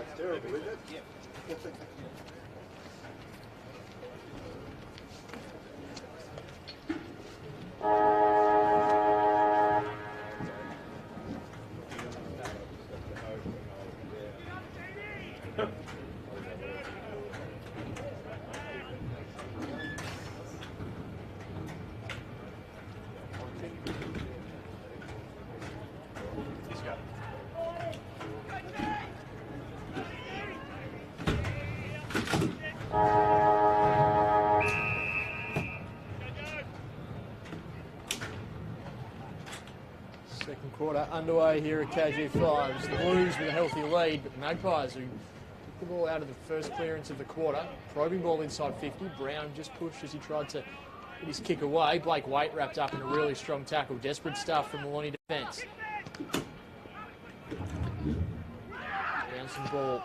It's terrible, isn't it? Yeah. Second quarter underway here at KG5. It's the Blues with a healthy lead, but the Magpies who the ball out of the first clearance of the quarter. Probing ball inside 50. Brown just pushed as he tried to get his kick away. Blake Waite wrapped up in a really strong tackle. Desperate stuff from the Lonnie defence. Bouncing ball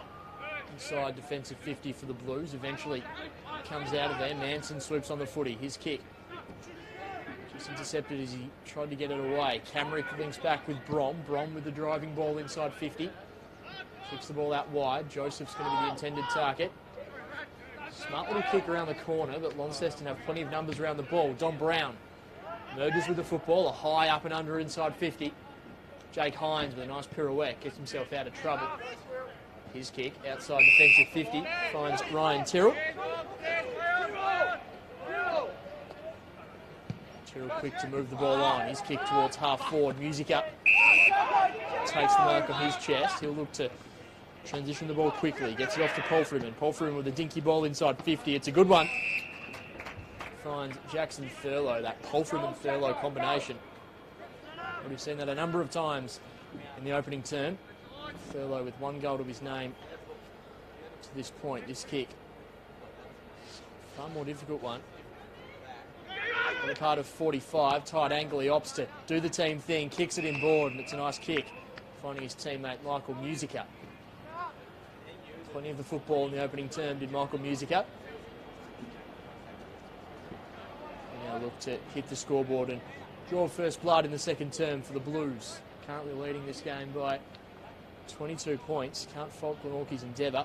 inside defensive 50 for the Blues. Eventually comes out of there. Manson swoops on the footy. His kick. Just intercepted as he tried to get it away. Camrick links back with Brom. Brom with the driving ball inside 50. Kicks the ball out wide. Joseph's going to be the intended target. Smart little kick around the corner, but Launceston have plenty of numbers around the ball. Don Brown merges with the football. A high up and under inside 50. Jake Hines with a nice pirouette gets himself out of trouble. His kick outside defensive 50 finds Ryan Tyrrell. Tyrrell quick to move the ball on. His kick towards half forward. Musica takes the mark on his chest. He'll look to transition the ball quickly. Gets it off to Polfriman. Polfriman with a dinky ball inside 50. It's a good one. Finds Jackson Thurlow. That Polfriman-Thurlow combination. We've seen that a number of times in the opening term. Thurlow with one goal to his name to this point. This kick, far more difficult one. On the part of 45, tight angle, he opts to do the team thing, kicks it in board, and it's a nice kick, finding his teammate Michael Musica. Plenty of the football in the opening term did Michael Musica. And now look to hit the scoreboard and draw first blood in the second term for the Blues. Currently leading this game by 22 points. Can't fault Glenorchy's endeavour.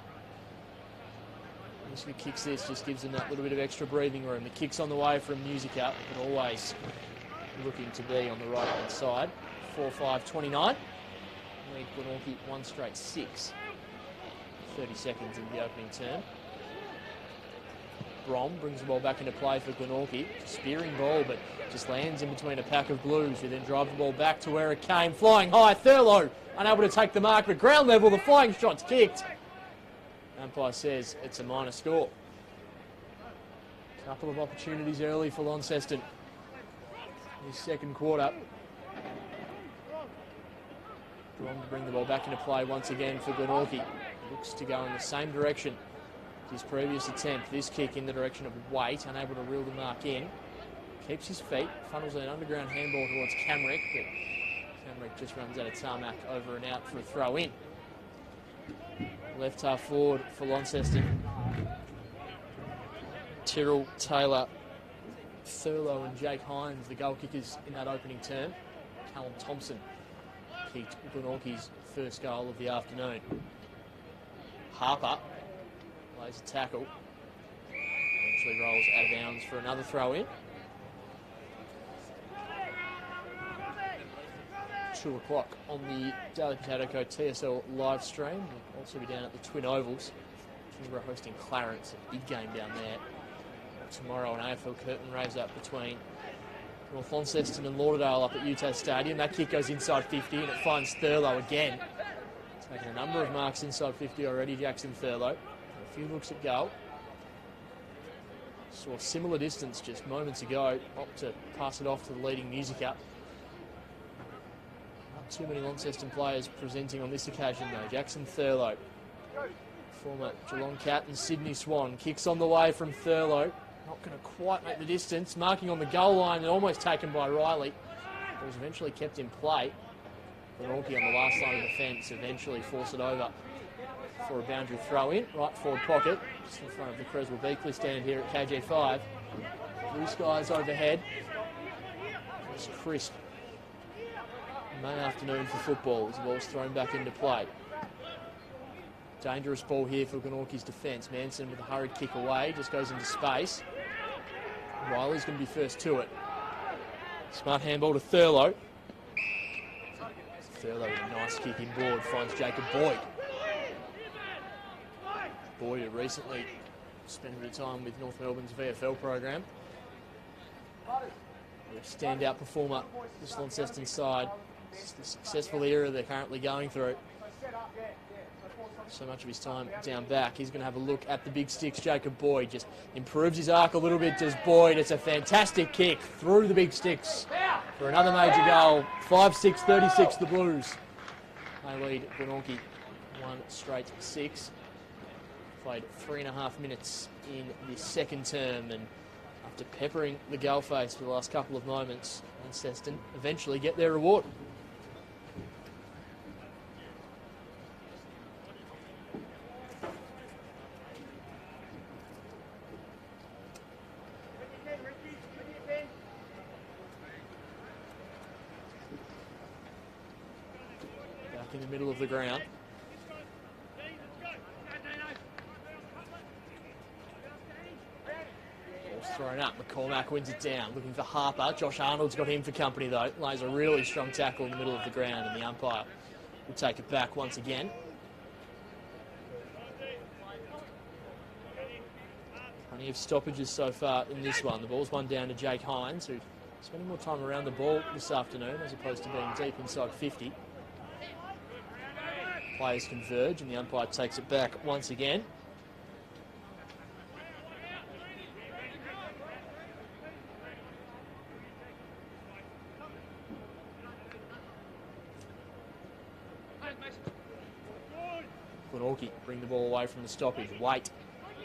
Musica kicks this, just gives them that little bit of extra breathing room. The kick's on the way from Musica, but always looking to be on the right-hand side. 4-5-29. Lead Glenorchy 1 straight 6. 30 seconds in the opening term. Brom brings the ball back into play for Glenorchy. Spearing ball, but just lands in between a pack of Blues, who then drive the ball back to where it came. Flying high, Thurlow unable to take the mark, but ground level, the flying shot's kicked. Umpire says it's a minor score. Couple of opportunities early for Launceston in this second quarter. Brom to bring the ball back into play once again for Glenorchy. Looks to go in the same direction as his previous attempt. This kick in the direction of Waite, unable to reel the mark in. Keeps his feet, funnels an underground handball towards Camrick, but Camrick just runs out of tarmac over and out for a throw in. Left half forward for Launceston. Tyrrell, Taylor, Thurlow and Jake Hines, the goal kickers in that opening term. Callum Thompson kicked Glenorchy's first goal of the afternoon. Harper lays a tackle. Eventually rolls out of bounds for another throw in. 2 o'clock on the Daily Potato Co TSL live stream. We'll also be down at the Twin Ovals. Canberra hosting Clarence, a big game down there. Tomorrow an AFL curtain raise up between North Launceston and Lauderdale up at Utah Stadium. That kick goes inside 50 and it finds Thurlow again. Taking a number of marks inside 50 already, Jackson Thurlow. A few looks at goal. Saw a similar distance just moments ago. Opt to pass it off to the leading Musica. Not too many Launceston players presenting on this occasion though. Jackson Thurlow, former Geelong Cat and Sydney Swan, kicks on the way from Thurlow. Not going to quite make the distance. Marking on the goal line and almost taken by Riley. It was eventually kept in play. Glenorchy on the last line of defence eventually force it over for a boundary throw in. Right forward pocket, just in front of the Creswell Beakley stand here at KG5. Blue skies overhead. It's crisp May afternoon for football as the ball's thrown back into play. Dangerous ball here for Glenorchy's defence. Manson with a hurried kick away, just goes into space. Riley's going to be first to it. Smart handball to Thurlow. Thurlow with a nice kick inboard, finds Jacob Boyd. Boyd, who recently spent a bit of time with North Melbourne's VFL program. A standout performer, this Launceston side. It's the successful era they're currently going through. So much of his time down back. He's going to have a look at the big sticks. Jacob Boyd just improves his arc a little bit, does Boyd. It's a fantastic kick through the big sticks for another major goal. 5-6-36 the Blues. They lead Glenorchy 1 straight 6. Played 3.5 minutes in the second term, and after peppering the goal face for the last couple of moments, Launceston eventually get their reward. Back in the middle of the ground. Thrown up. McCormack wins it down. Looking for Harper. Josh Arnold's got him for company, though. Lays a really strong tackle in the middle of the ground, and the umpire will take it back once again. Plenty of stoppages so far in this one. The ball's one down to Jake Hines, who's spending more time around the ball this afternoon as opposed to being deep inside 50. Players converge, and the umpire takes it back once again. Glenorchy bring the ball away from the stoppage. Wait,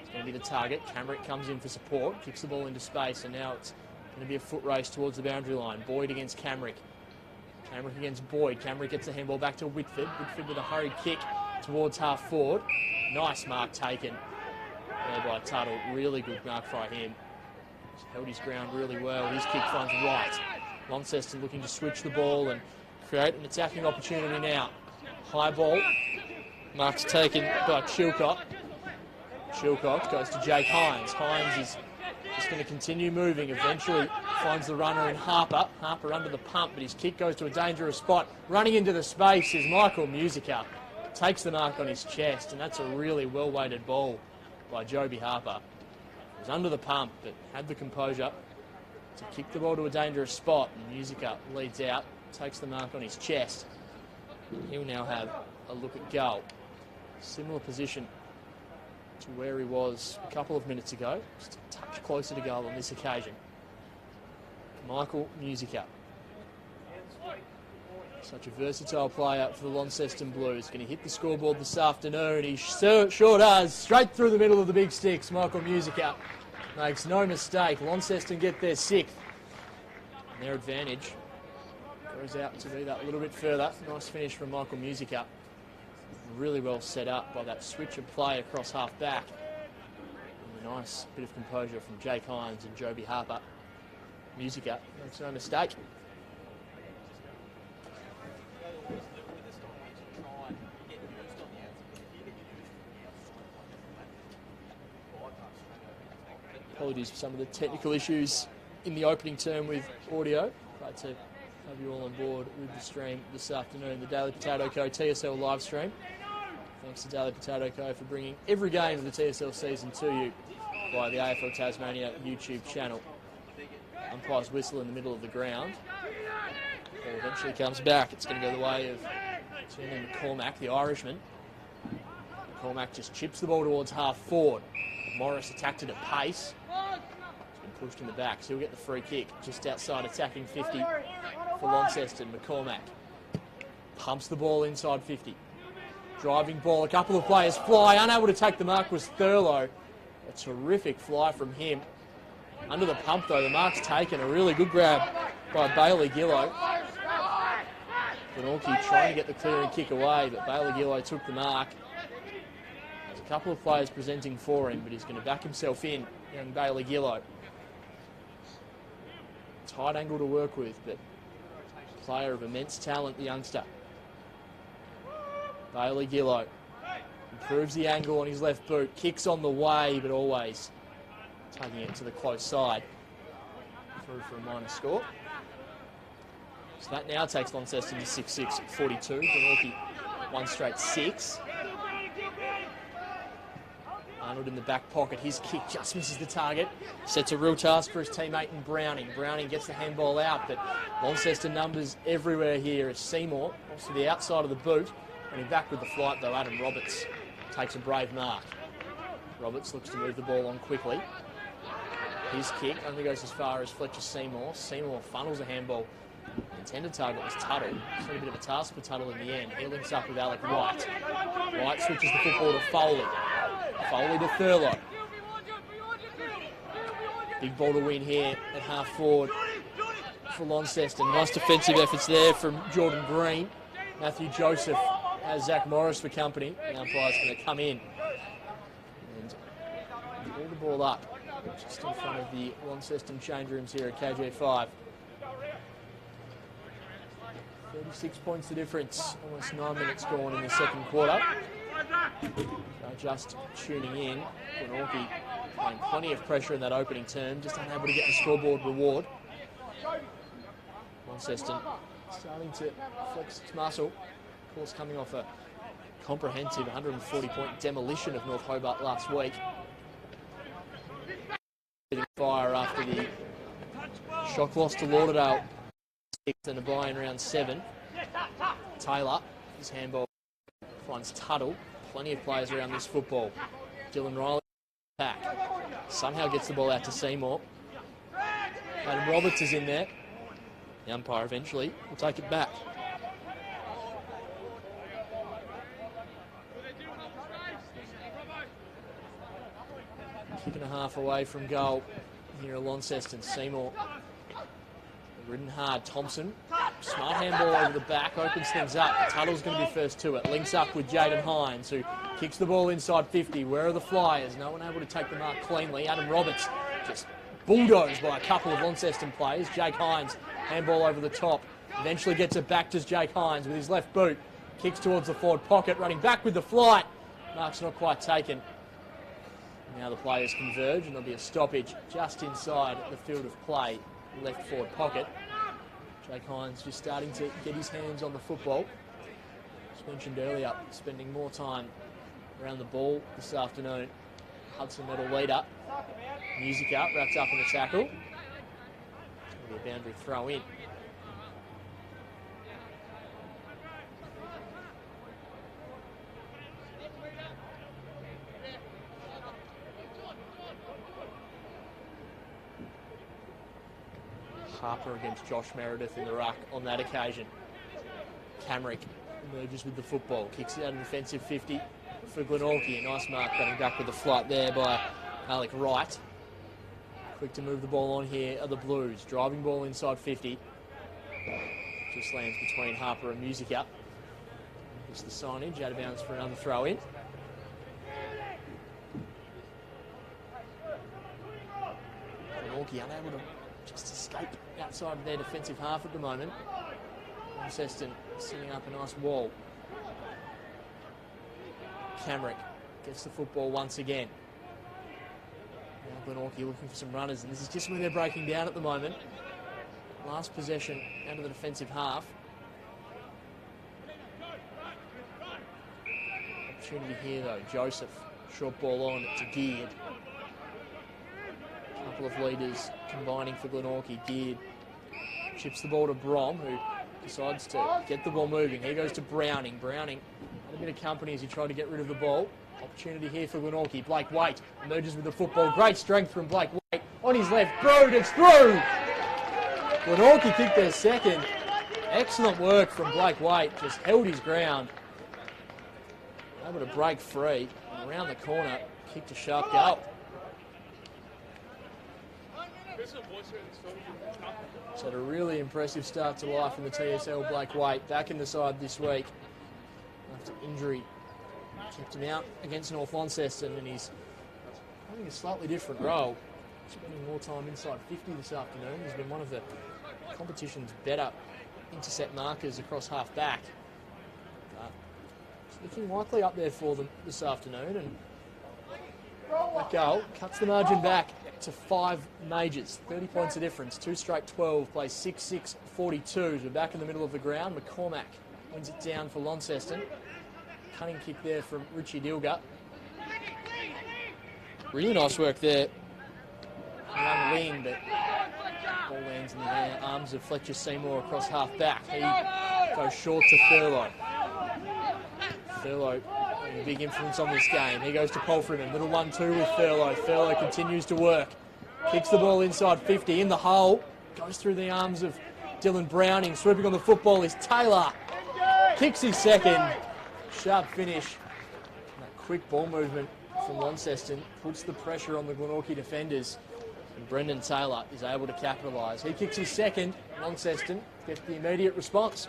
it's going to be the target. Camrick comes in for support, kicks the ball into space, and now it's going to be a foot race towards the boundary line. Boyd against Camrick. Camrick against Boyd. Camrick gets the handball back to Whitford. Whitford with a hurried kick towards half forward. Nice mark taken there by Tuttle. Really good mark by him. He's held his ground really well. His kick finds right. Launceston looking to switch the ball and create an attacking opportunity now. High ball. Mark's taken by Chilcott. Chilcott goes to Jake Hines. Hines is just going to continue moving. Eventually finds the runner in Harper. Harper under the pump, but his kick goes to a dangerous spot. Running into the space is Michael Musica. Takes the mark on his chest, and that's a really well-weighted ball by Joby Harper. He was under the pump, but had the composure to kick the ball to a dangerous spot. And Musica leads out, takes the mark on his chest. He'll now have a look at goal. Similar position to where he was a couple of minutes ago, just a touch closer to goal on this occasion. Michael Musica. Such a versatile player for the Launceston Blues. Going to hit the scoreboard this afternoon. He sure does. Straight through the middle of the big sticks. Michael Musica makes no mistake. Launceston get their 6th. And their advantage goes out to be that little bit further. Nice finish from Michael Musica. Really well set up by that switch of play across half back. And a nice bit of composure from Jake Hines and Joby Harper. Musica makes no mistake. Apologies for some of the technical issues in the opening term with audio. Glad to have you all on board with the stream this afternoon, the Daily Potato Co. TSL live stream. Thanks to Daily Potato Co. for bringing every game of the TSL season to you via the AFL Tasmania YouTube channel. Umpire's whistle in the middle of the ground. Ball eventually comes back. It's going to go the way of Tiernan McCormack, the Irishman. McCormack just chips the ball towards half forward. Morris attacked it at pace. It's been pushed in the back, so he'll get the free kick just outside attacking 50 for Launceston. McCormack pumps the ball inside 50. Driving ball, a couple of players fly. Unable to take the mark was Thurlow. A terrific fly from him. Under the pump though, the mark's taken. A really good grab by Bailey Gillow. Glenorchy trying to get the clearing kick away, but Bailey Gillow took the mark. There's a couple of players presenting for him, but he's going to back himself in, young Bailey Gillow. Tight angle to work with, but player of immense talent, the youngster. Bailey Gillow improves the angle on his left boot, kicks on the way, but always taking it to the close side. Through for a minor score. So that now takes Launceston to 6-6 at 42. Glenorchy one straight 6. Arnold in the back pocket. His kick just misses the target. Sets a real task for his teammate in Browning. Browning gets the handball out, but Launceston numbers everywhere here as Seymour, also the outside of the boot. Running back with the flight though, Adam Roberts takes a brave mark. Roberts looks to move the ball on quickly. His kick only goes as far as Fletcher Seymour. Seymour funnels a handball. The intended target was Tuttle. It's a bit of a task for Tuttle in the end. He links up with Alec White. White switches the football to Foley. Foley to Thurlow. Big ball to win here at half forward for Launceston. Nice defensive efforts there from Jordan Green. Matthew Joseph has Zach Morris for company. The umpire's going to come in and pull the ball up just in front of the Launceston change rooms here at KJ5. 36 points the difference, almost 9 minutes gone in the second quarter. So just tuning in, Glenorchy playing plenty of pressure in that opening term, just unable to get the scoreboard reward. Launceston starting to flex its muscle, of course coming off a comprehensive 140-point demolition of North Hobart last week. Fire after the shock loss to Lauderdale and a bye in round 7. Taylor, his handball finds Tuttle. Plenty of players around this football. Dylan Riley back. Somehow gets the ball out to Seymour. Adam Roberts is in there. The umpire eventually will take it back. Kick and a half away from goal here at Launceston. Seymour ridden hard. Thompson, smart handball over the back, opens things up. Tuttle's going to be first to it. Links up with Jaden Hines, who kicks the ball inside 50. Where are the Flyers? No one able to take the mark cleanly. Adam Roberts just bulldozed by a couple of Launceston players. Jake Hines, handball over the top. Eventually gets it back to Jake Hines with his left boot. Kicks towards the forward pocket, running back with the flight. Mark's not quite taken. Now the players converge and there'll be a stoppage just inside the field of play, left forward pocket. Jake Hines just starting to get his hands on the football. As mentioned earlier, spending more time around the ball this afternoon. Hudson medal leader. Musica wrapped up in the tackle. It's going to be a boundary throw in. Harper against Josh Meredith in the ruck on that occasion. Camrick emerges with the football, kicks it out of defensive 50 for Glenorchy. A nice mark running back with the flight there by Alec Wright. Quick to move the ball on here are the Blues. Driving ball inside 50. Just lands between Harper and Musica. Just the signage out of bounds for another throw in. Glenorchy unable to just escape outside of their defensive half at the moment. Launceston setting up a nice wall. Camrick gets the football once again. Now Glenorchy looking for some runners, and this is just where they're breaking down at the moment. Last possession out of the defensive half. Opportunity here though. Joseph, short ball on to Geared. Couple of leaders combining for Glenorchy. Geared chips the ball to Brom, who decides to get the ball moving. He goes to Browning. Browning had a bit of company as he tried to get rid of the ball. Opportunity here for Glenorchy. Blake Waite emerges with the football. Great strength from Blake Waite. On his left, Brood, it's through! Glenorchy kicked their second. Excellent work from Blake Waite. Just held his ground. Able to break free. And around the corner, kicked a sharp goal. He's had a really impressive start to life in the TSL. Blake Waite back in the side this week after injury. Kept him out against North Launceston, and he's having a slightly different role. Spending more time inside 50 this afternoon. He's been one of the competition's better intercept markers across half back. It's looking likely up there for them this afternoon, and that goal cuts the margin back to 5 majors, 30 points of difference, 2 straight 12, plays 6-6-42. We're back in the middle of the ground. McCormack wins it down for Launceston. Cunning kick there from Richie Dilger. Really nice work there around the wing, but ball lands in the arms of Fletcher Seymour across half back. He goes short to Thurlow. Thurlow having a big influence on this game. He goes to Polfriman. Little 1-2 with Thurlow. Thurlow continues to work. Kicks the ball inside 50 in the hole. Goes through the arms of Dylan Browning. Swooping on the football is Taylor. Kicks his second. Sharp finish. That quick ball movement from Launceston puts the pressure on the Glenorchy defenders, and Brendan Taylor is able to capitalise. He kicks his second. Launceston gets the immediate response.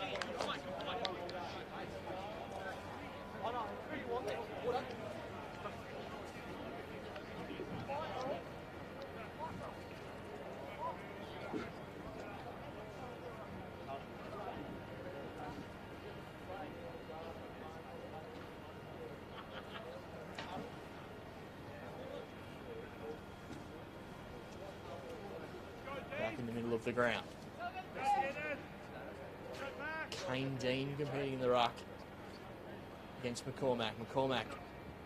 In the middle of the ground. Kane Dean competing in the ruck against McCormack. McCormack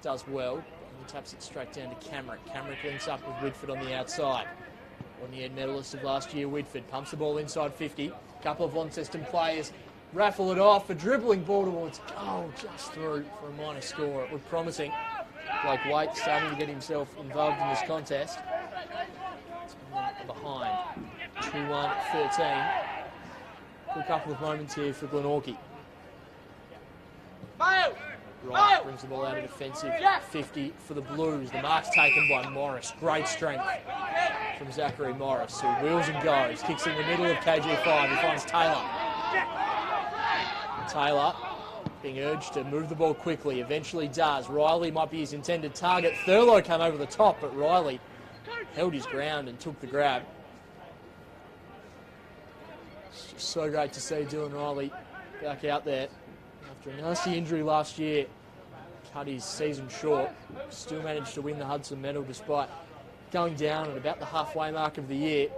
does well, and he taps it straight down to Camrick. Camrick links up with Whitford on the outside. On the head medalist of last year, Whitford pumps the ball inside 50. A couple of Launceston players raffle it off. A dribbling ball towards goal, just through for a minor score. It looked promising. Blake Waite starting to get himself involved in this contest. Behind 2-1-13. For a couple of moments here for Glenorchy. Wright brings the ball out of defensive 50 for the Blues. The mark's taken by Morris. Great strength from Zachary Morris, who wheels and goes. Kicks in the middle of KG5. He finds Taylor. Taylor being urged to move the ball quickly. Eventually does. Riley might be his intended target. Thurlow came over the top, but Riley held his ground and took the grab. It's just so great to see Dylan Riley back out there. After a nasty injury last year, cut his season short, still managed to win the Hudson Medal despite going down at about the halfway mark of the year.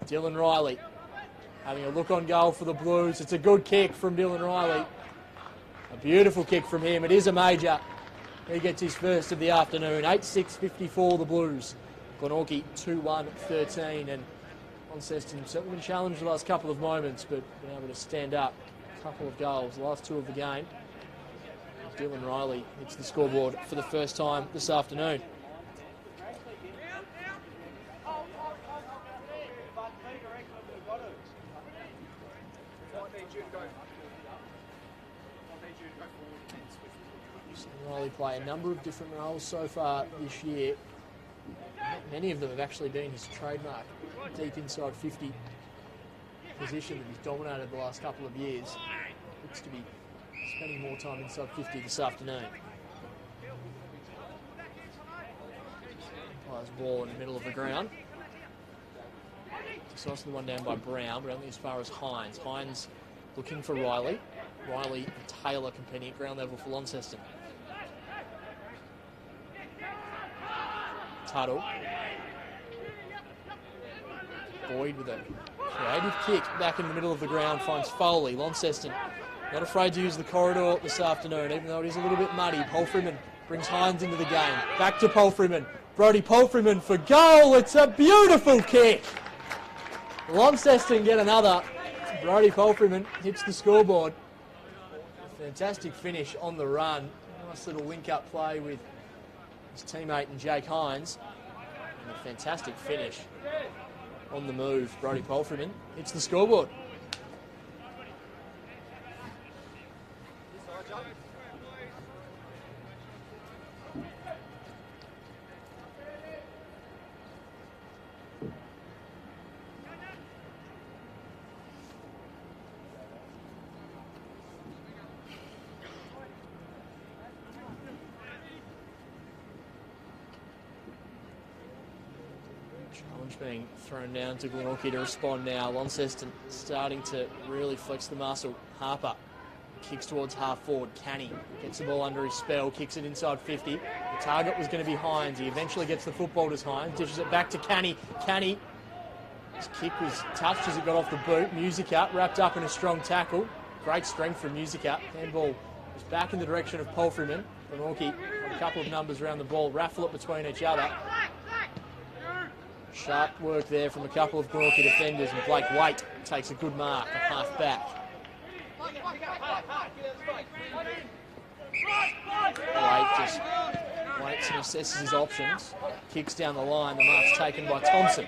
Dylan Riley having a look on goal for the Blues. It's a good kick from Dylan Riley. A beautiful kick from him. It is a major. He gets his first of the afternoon. 8-6-54 the Blues. Glenorchy 2-1-13, and Launceston certainly been challenged the last couple of moments, but been able to stand up. A couple of goals, the last two of the game. Dylan Riley hits the scoreboard for the first time this afternoon. Riley play a number of different roles so far this year. Many of them have actually been his trademark deep inside 50 position that he's dominated the last couple of years. Looks to be spending more time inside 50 this afternoon. Players ball in the middle of the ground. Decisively one down by Brown, but only as far as Hines. Hines looking for Riley. Riley and Taylor competing at ground level for Launceston. Tuttle. Boyd with a creative kick back in the middle of the ground, finds Foley. Launceston not afraid to use the corridor this afternoon, even though it is a little bit muddy. Paul Freeman brings Hines into the game. Back to Paul Freeman. Brodie Paul Freeman for goal. It's a beautiful kick. Launceston get another. Brodie Paul Freeman hits the scoreboard. Fantastic finish on the run. Nice little link-up play with his teammate and Jake Hines. And a fantastic finish on the move. Brodie Paul Freeman hits the scoreboard. Challenge being thrown down to Glenorchy to respond now. Launceston starting to really flex the muscle. Harper kicks towards half forward. Canny gets the ball under his spell, kicks it inside 50. The target was going to be Hines. He eventually gets the football to Hines, dishes it back to Canny. Canny, his kick was touched as it got off the boot. Musica wrapped up in a strong tackle. Great strength from Musica. Handball was back in the direction of Paul Freeman. Glenorchy a couple of numbers around the ball, raffle it between each other. Sharp work there from a couple of Glenorchy defenders, and Blake Waite takes a good mark, a half back. Waite just waits and assesses his options. Kicks down the line, the mark's taken by Thompson.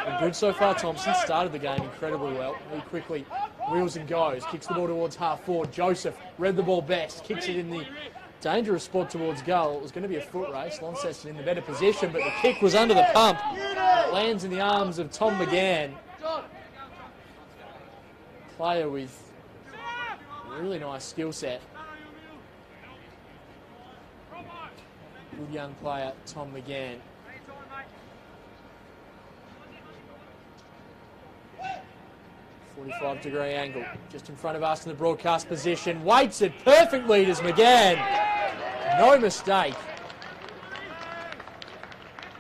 Been good so far, Thompson. Started the game incredibly well. He quickly wheels and goes, kicks the ball towards half forward. Joseph read the ball best, kicks it in the dangerous spot towards goal. It was going to be a foot race. Launceston in the better position, but the kick was under the pump. It lands in the arms of Tom McGann. Player with a really nice skill set. Good young player, Tom McGann. .45-degree angle, just in front of us in the broadcast position. Waits it perfectly, does McGann. No mistake.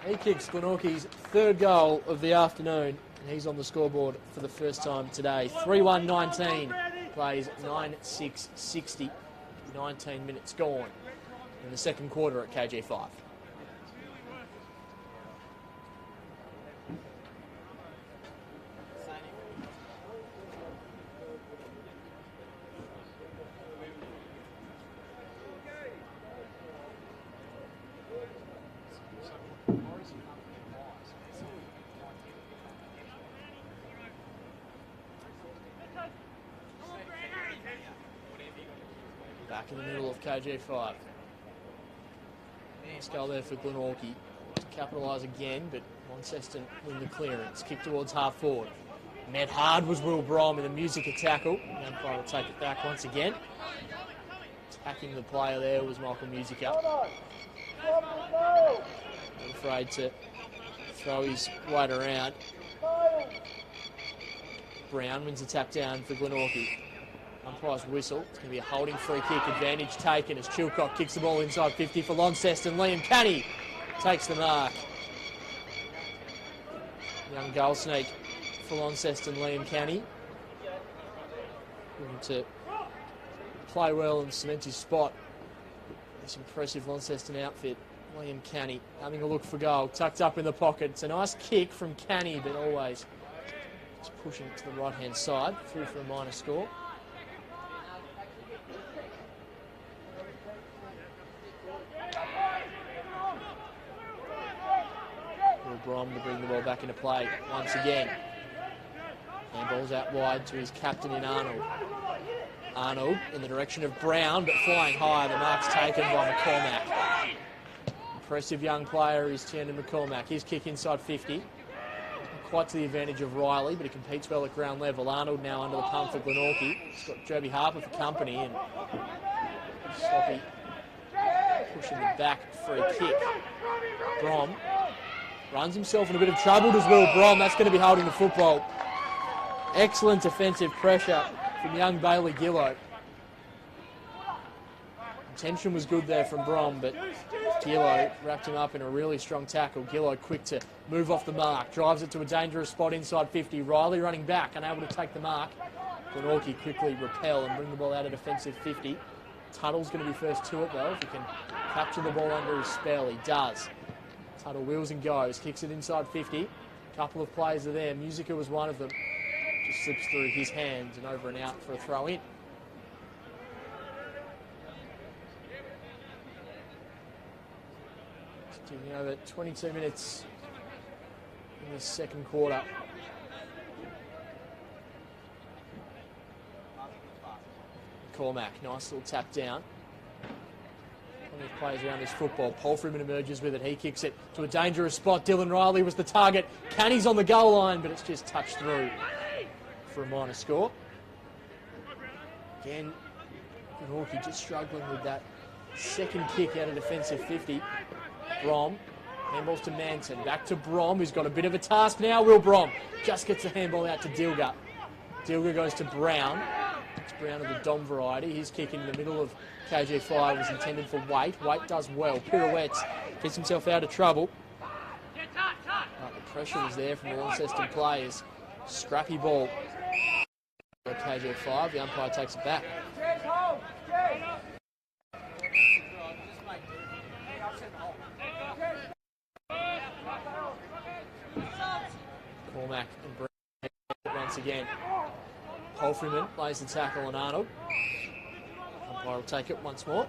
He kicks Glenorchy's third goal of the afternoon, and he's on the scoreboard for the first time today. 3-1-19, plays 9-6-60. 19 minutes gone in the second quarter at KG5. Back in the middle of KG5. Nice goal there for Glenorchy to capitalise again, but Launceston win the clearance. Kick towards half forward. Met hard was Will Brom in a music tackle. The umpire will take it back once again. Attacking the player there was Michael Musica. Not afraid to throw his weight around. Brown wins the tap down for Glenorchy. Umpire's whistle. It's going to be a holding free kick. Advantage taken as Chilcott kicks the ball inside 50 for Launceston. Liam Canny takes the mark. Young goal sneak for Launceston, Liam Canny. Looking to play well and cement his spot. This impressive Launceston outfit. Liam Canny having a look for goal. Tucked up in the pocket. It's a nice kick from Canny, but always just pushing it to the right-hand side. Through for a minor score. Brom to bring the ball back into play once again. Handball's out wide to his captain in Arnold. Arnold in the direction of Brown, but flying high. The mark's taken by McCormack. Impressive young player is Tiernan McCormack. His kick inside 50. Not quite to the advantage of Riley, but he competes well at ground level. Arnold now under the pump for Glenorchy. He's got Joby Harper for company, and Sloppy pushing the back free kick. Brom runs himself in a bit of trouble as well. Brom, that's going to be holding the football. Excellent defensive pressure from young Bailey Gillow. Intention was good there from Brom, but Gillow wrapped him up in a really strong tackle. Gillow quick to move off the mark, drives it to a dangerous spot inside 50. Riley running back, unable to take the mark. Glenorchy quickly repel and bring the ball out of defensive 50. Tuttle's going to be first to it though, if he can capture the ball under his spell. He does. Tuttle wheels and goes, kicks it inside 50. Couple of players are there. Musica was one of them. Just slips through his hands and over and out for a throw in. Giving over 22 minutes in the second quarter. Cormac, nice little tap down. Plenty of players around this football. Polfreeman emerges with it. He kicks it to a dangerous spot. Dylan Riley was the target. Canny's on the goal line, but it's just touched through for a minor score. Again, Glenorchy just struggling with that second kick out of defensive 50. Brom, handballs to Manson. Back to Brom, who's got a bit of a task now. Will Brom just gets the handball out to Dilger. Dilger goes to Brown. It's Brown of the Dom variety. His kick in the middle of KG5 was intended for Waite. Waite does well. Pirouettes, gets himself out of trouble. The pressure was there from the Launceston players. Scrappy ball for KG5. The umpire takes it back. Cormac and Brown once again. Polfreeman lays the tackle on Arnold. Umpire will take it once more.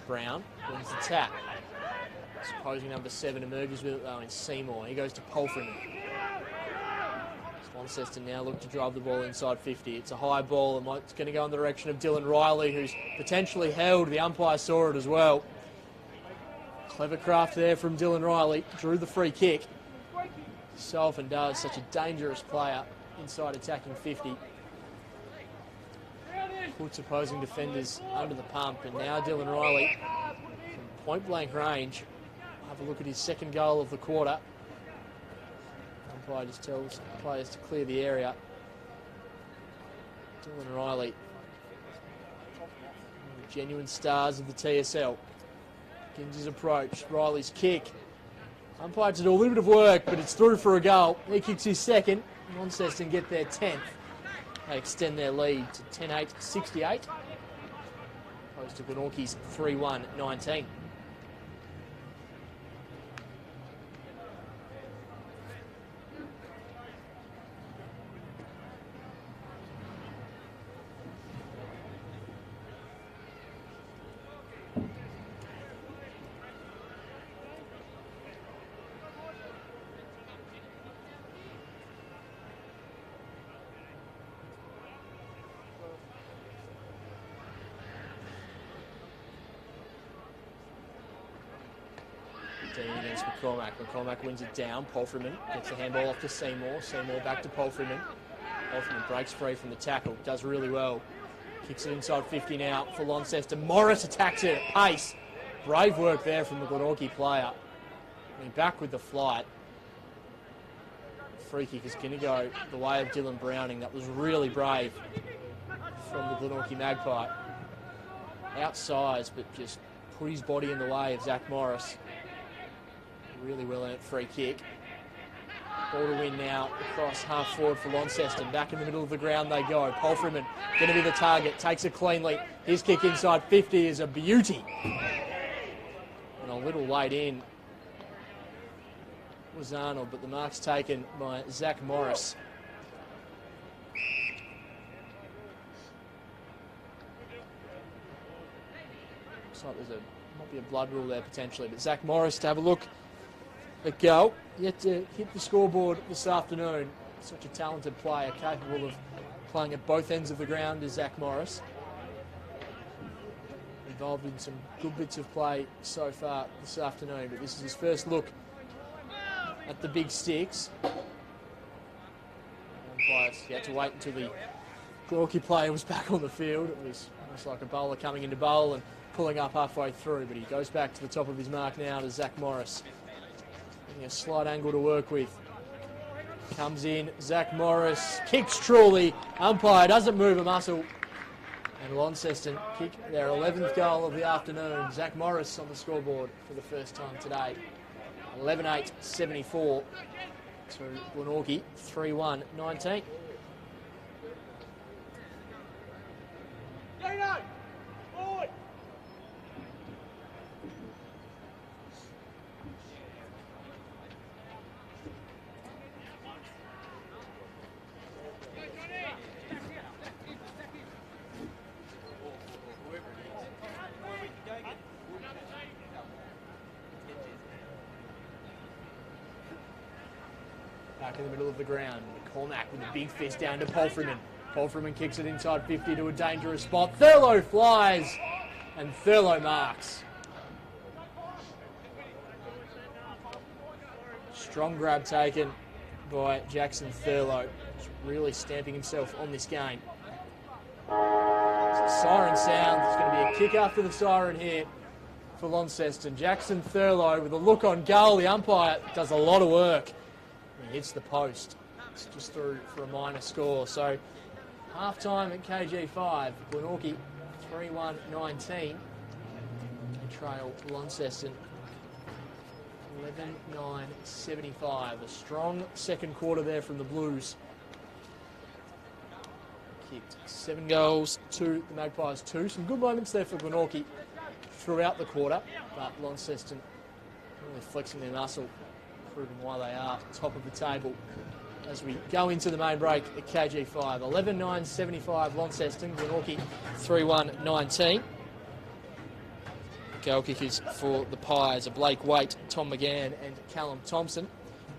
Brown wins the tap. Opposing number 7 emerges with it though in Seymour. He goes to Polfreeman. Launceston now look to drive the ball inside 50. It's a high ball, and it's going to go in the direction of Dylan Riley, who's potentially held. The umpire saw it as well. Clever craft there from Dylan Riley. Drew the free kick. So often does. Such a dangerous player inside attacking 50. Puts opposing defenders under the pump, and now Dylan Riley from point blank range. Have a look at his second goal of the quarter. Umpire just tells players to clear the area. Dylan Riley, one of the genuine stars of the TSL. Begins his approach. Riley's kick. Umpire to do a little bit of work, but it's through for a goal. He kicks his second. Launceston get their 10th. They extend their lead to 10-8-68. Opposed to Glenorchy's 3-1-19. Against McCormack. McCormack wins it down. Polfreman gets the handball off to Seymour. Seymour back to Polfreman. Polfreman breaks free from the tackle. Does really well. Kicks it inside 50 now for Launceston. Morris attacks it at pace. Brave work there from the Glenorchy player. And back with the flight. Free kick is going to go the way of Dylan Browning. That was really brave from the Glenorchy Magpie. Outsized, but just put his body in the way of Zach Morris. Really well earned free kick. Ball to win now across half forward for Launceston. Back in the middle of the ground they go. Polfreman going to be the target. Takes it cleanly. His kick inside 50 is a beauty. And a little late in was Arnold, but the mark's taken by Zach Morris. Looks like might be a blood rule there potentially, but Zach Morris to have a look. A goal, yet to hit the scoreboard this afternoon. Such a talented player, capable of playing at both ends of the ground is Zach Morris. Involved in some good bits of play so far this afternoon, but this is his first look at the big sticks. He had to wait until the Glenorchy player was back on the field. It was almost like a bowler coming into bowl and pulling up halfway through, but he goes back to the top of his mark now to Zach Morris. A slight angle to work with. Comes in, Zach Morris, kicks truly. Umpire doesn't move a muscle. And Launceston kick their 11th goal of the afternoon. Zach Morris on the scoreboard for the first time today. 11-8-74 to Glenorchy, 3-1-19. Back in the middle of the ground, McCormack with a big fist down to Polfreman. Polfreman kicks it inside 50 to a dangerous spot. Thurlow flies, and Thurlow marks. Strong grab taken by Jackson Thurlow. He's really stamping himself on this game. So siren sound. There's going to be a kick after the siren here for Launceston. Jackson Thurlow with a look on goal. The umpire does a lot of work. He hits the post. It's just through for a minor score. So half-time at KG5. Glenorchy 3-1-19. They trail Launceston 11-9-75. A strong second quarter there from the Blues. Kicked 7 goals to the Magpies 2. Some good moments there for Glenorchy throughout the quarter, but Launceston really flexing their muscle, proving why they are top of the table as we go into the main break at KG5. 11-9-75 Launceston, Glenorchy 3-1-19. Goal kickers for the Pies are Blake Waite, Tom McGann and Callum Thompson.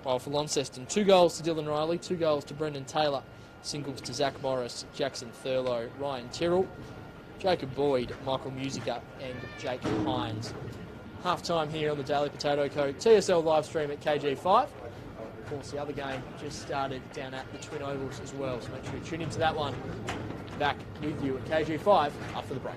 While for Launceston, 2 goals to Dylan Riley, 2 goals to Brendan Taylor, singles to Zach Morris, Jackson Thurlow, Ryan Tyrrell, Jacob Boyd, Michael Musica and Jake Hines. Half time here on the Daily Potato Co. TSL live stream at KG5. Of course, the other game just started down at the Twin Ovals as well, so make sure you tune into that one. Back with you at KG5 after the break.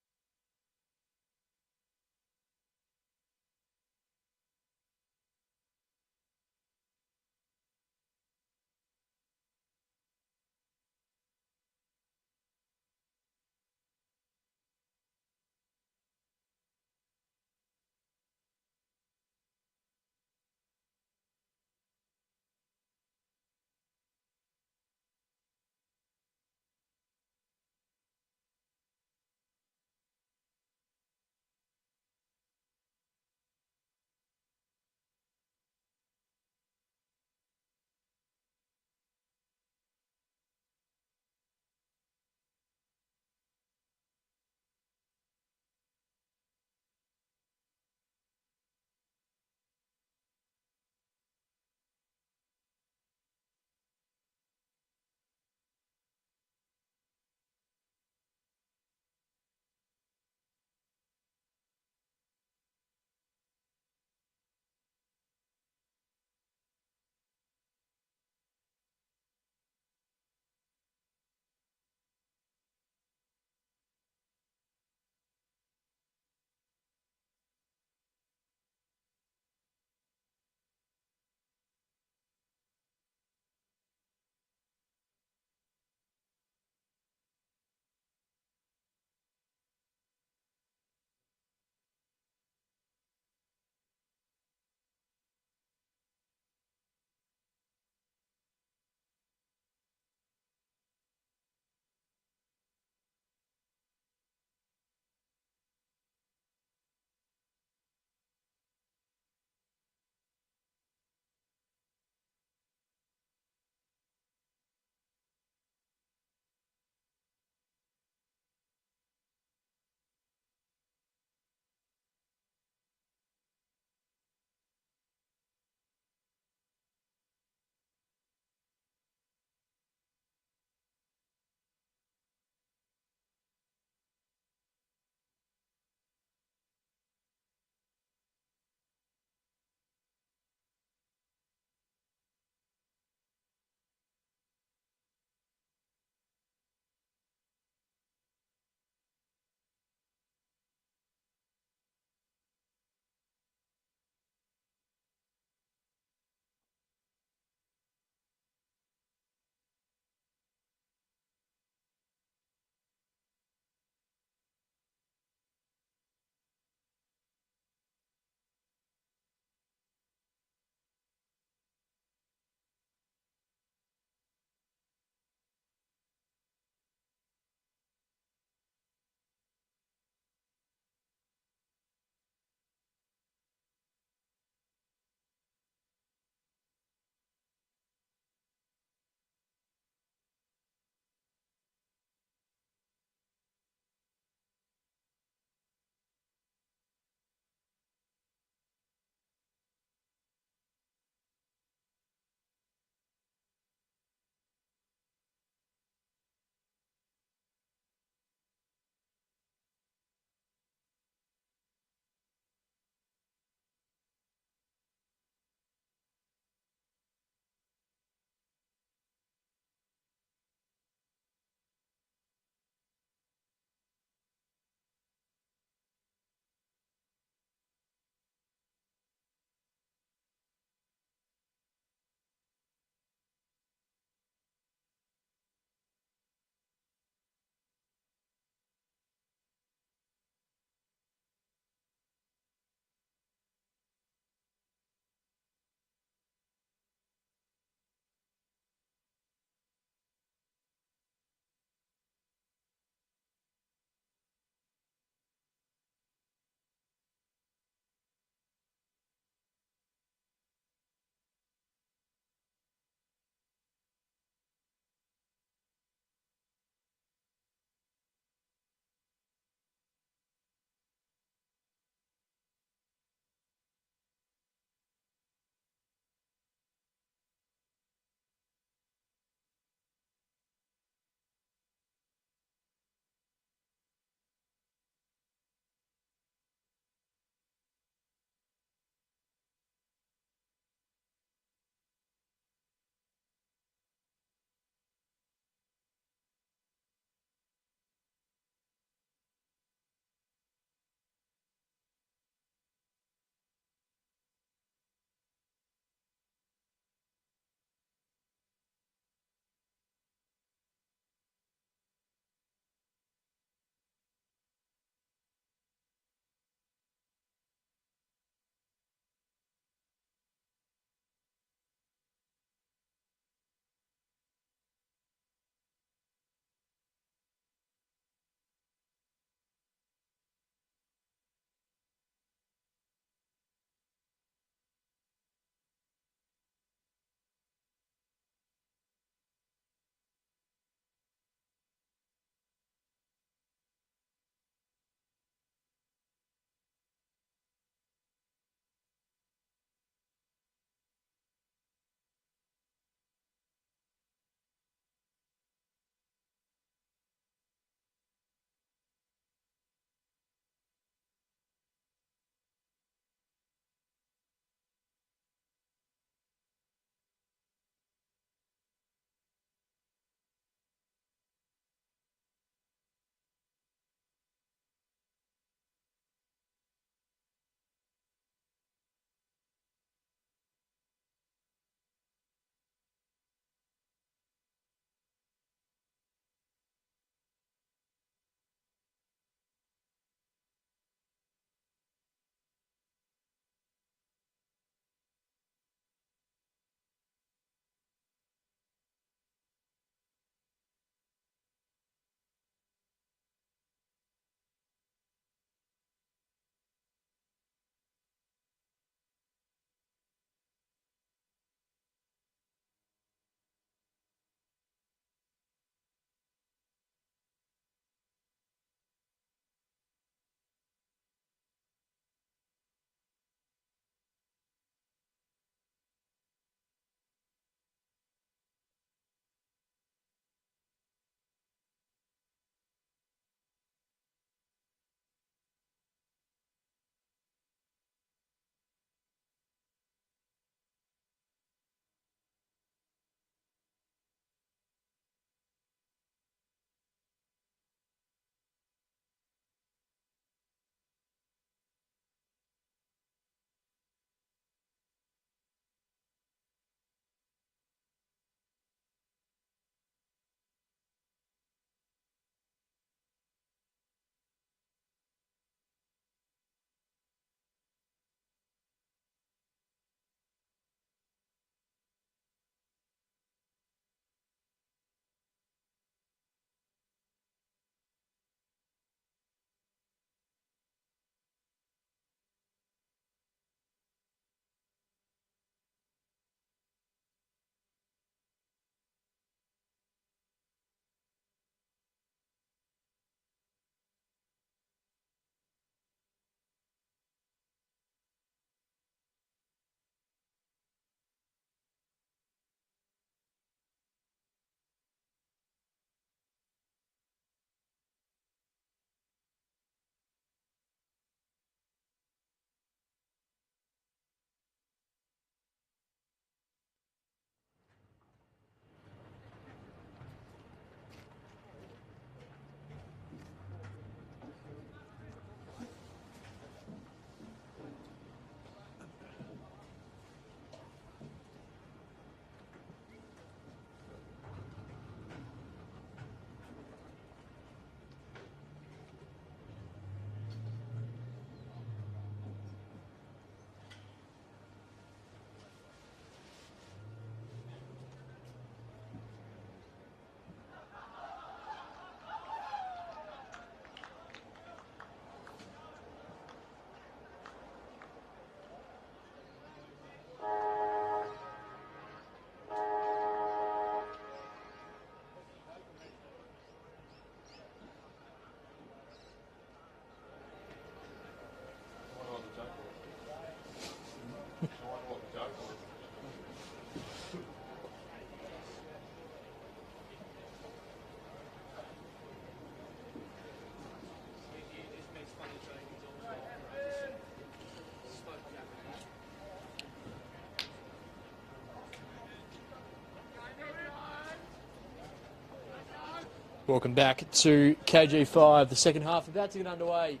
Welcome back to KG5. The second half about to get underway.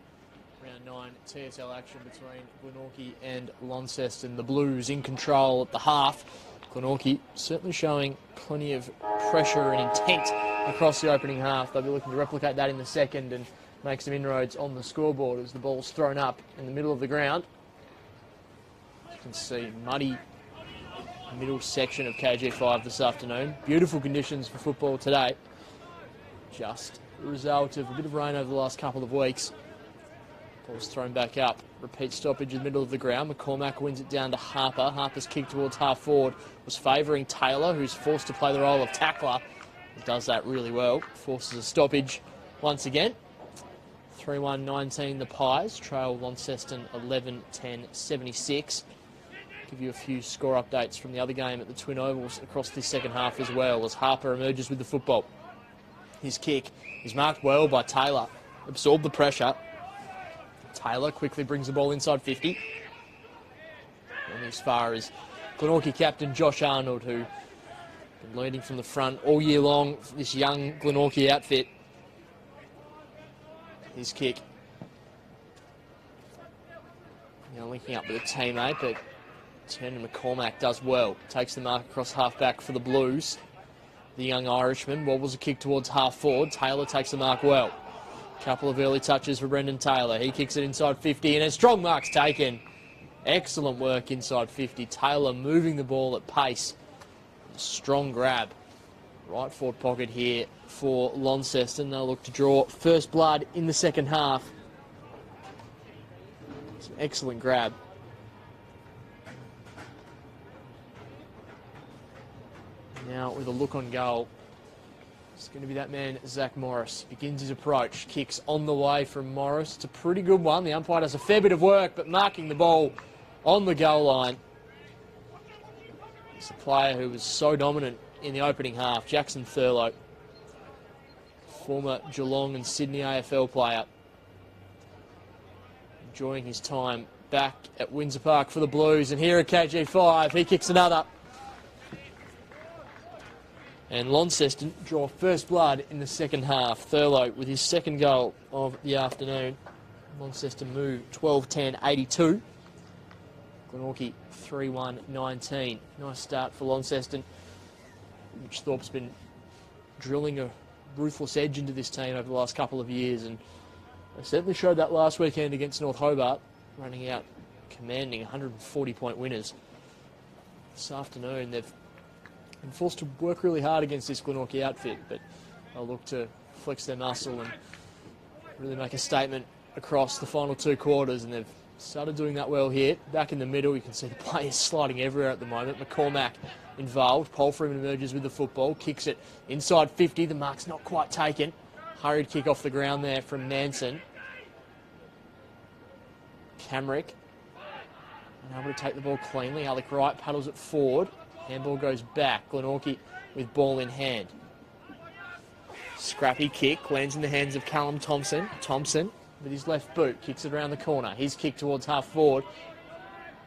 Round 9 TSL action between Glenorchy and Launceston. The Blues in control at the half. Glenorchy certainly showing plenty of pressure and intent across the opening half. They'll be looking to replicate that in the second and make some inroads on the scoreboard as the ball's thrown up in the middle of the ground. You can see muddy middle section of KG5 this afternoon. Beautiful conditions for football today. Just a result of a bit of rain over the last couple of weeks. Ball's thrown back up. Repeat stoppage in the middle of the ground. McCormack wins it down to Harper. Harper's kick towards half forward was favouring Taylor, who's forced to play the role of tackler. He does that really well. Forces a stoppage once again. 3-1-19 the Pies. Trail Launceston 11-10-76. Give you a few score updates from the other game at the Twin Ovals across this second half as well as Harper emerges with the football. His kick is marked well by Taylor. Absorbed the pressure. Taylor quickly brings the ball inside 50. And as far as Glenorchy captain Josh Arnold, who been leading from the front all year long for this young Glenorchy outfit. His kick. Now linking up with a teammate, but Turner McCormack does well. Takes the mark across half-back for the Blues. The young Irishman wobbles a kick towards half-forward. Taylor takes the mark well. Couple of early touches for Brendan Taylor. He kicks it inside 50 and a strong mark's taken. Excellent work inside 50. Taylor moving the ball at pace. Strong grab. Right forward pocket here for Launceston. They'll look to draw first blood in the second half. It's an excellent grab. Now with a look on goal, it's going to be that man, Zach Morris. Begins his approach, kicks on the way from Morris. It's a pretty good one. The umpire does a fair bit of work, but marking the ball on the goal line. It's a player who was so dominant in the opening half, Jackson Thurlow, former Geelong and Sydney AFL player. Enjoying his time back at Windsor Park for the Blues, and here at KG5, he kicks another. And Launceston draw first blood in the second half. Thurlow with his second goal of the afternoon. Launceston move 12-10-82. Glenorchy 3-1-19. Nice start for Launceston, which Thorpe's been drilling a ruthless edge into this team over the last couple of years, and they certainly showed that last weekend against North Hobart, running out commanding 140-point winners. This afternoon they've been forced to work really hard against this Glenorchy outfit, but they'll look to flex their muscle and really make a statement across the final two quarters, and they've started doing that well here. Back in the middle, you can see the players sliding everywhere at the moment. McCormack involved. Polfram emerges with the football, kicks it inside 50. The mark's not quite taken. Hurried kick off the ground there from Manson. Camrick unable to take the ball cleanly. Alec Wright paddles it forward. Handball goes back. Glenorchy with ball in hand. Scrappy kick lands in the hands of Callum Thompson. Thompson with his left boot kicks it around the corner. His kick towards half forward.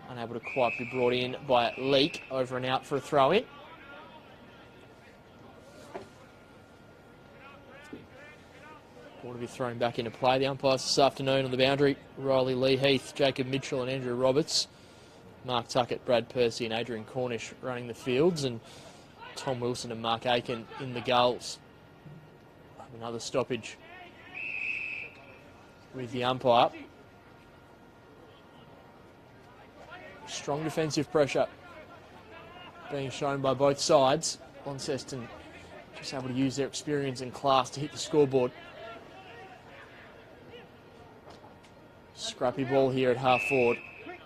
Unable to quite be brought in by Leak. Over and out for a throw in. Ball to be thrown back into play. The umpires this afternoon on the boundary: Riley Lee Heath, Jacob Mitchell and Andrew Roberts. Mark Tuckett, Brad Percy and Adrian Cornish running the fields, and Tom Wilson and Mark Aiken in the goals. Another stoppage with the umpire. Strong defensive pressure being shown by both sides. Launceston just able to use their experience and class to hit the scoreboard. Scrappy ball here at half forward.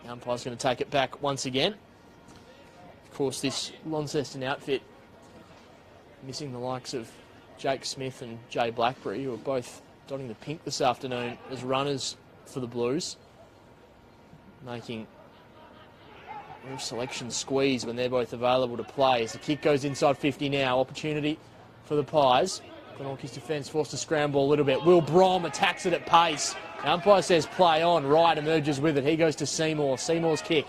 The umpire's going to take it back once again. Of course, this Launceston outfit missing the likes of Jake Smith and Jay Blackberry, who are both dotting the pink this afternoon as runners for the Blues, making a selection squeeze when they're both available to play. As the kick goes inside 50 now, opportunity for the Pies. Glenorchy's defence forced to scramble a little bit. Will Brom attacks it at pace. The umpire says play on. Wright emerges with it. He goes to Seymour. Seymour's kick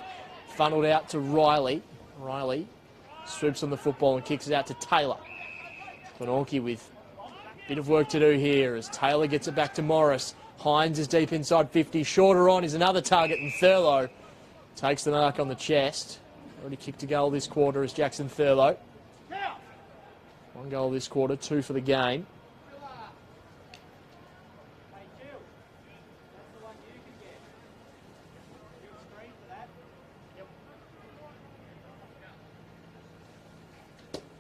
funneled out to Riley. Riley swoops on the football and kicks it out to Taylor. Glenorchy with Bit of work to do here as Taylor gets it back to Morris. Hines is deep inside 50. Shorter on is another target, and Thurlow takes the mark on the chest. Already kicked a goal this quarter as Jackson Thurlow. 1 goal this quarter, 2 for the game.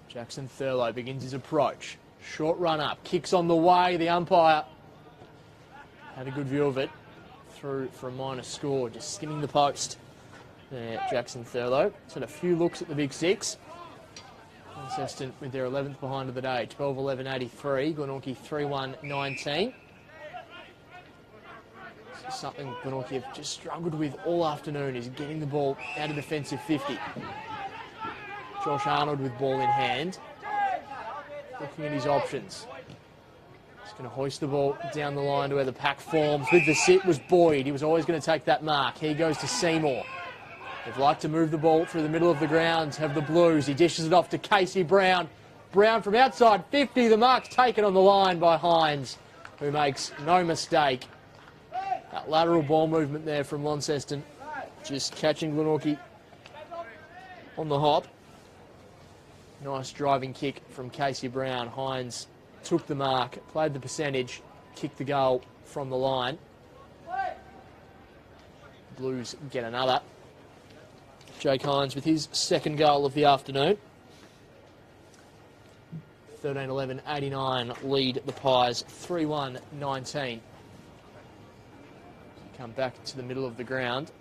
Jackson Thurlow begins his approach. Short run up, kicks on the way. The umpire had a good view of it. Through for a minor score, just skimming the post. There, Jackson Thurlow. He's had a few looks at the big six. Launceston with their 11th behind of the day, 12-11-83. Glenorchy 3-1-19. This is something Glenorchy have just struggled with all afternoon, is getting the ball out of defensive 50. Josh Arnold with ball in hand, looking at his options. He's going to hoist the ball down the line to where the pack forms. With the sit was Boyd. He was always going to take that mark. He goes to Seymour. They'd like to move the ball through the middle of the ground, have the Blues. He dishes it off to Casey Brown. Brown from outside 50. The mark's taken on the line by Hines, who makes no mistake. That lateral ball movement there from Launceston, just catching Glenorchy on the hop. Nice driving kick from Casey Brown. Hines took the mark, played the percentage, kicked the goal from the line. Blues get another. Jake Hines with his second goal of the afternoon. 13-11-89 lead the Pies, 3-1-19. Come back to the middle of the ground.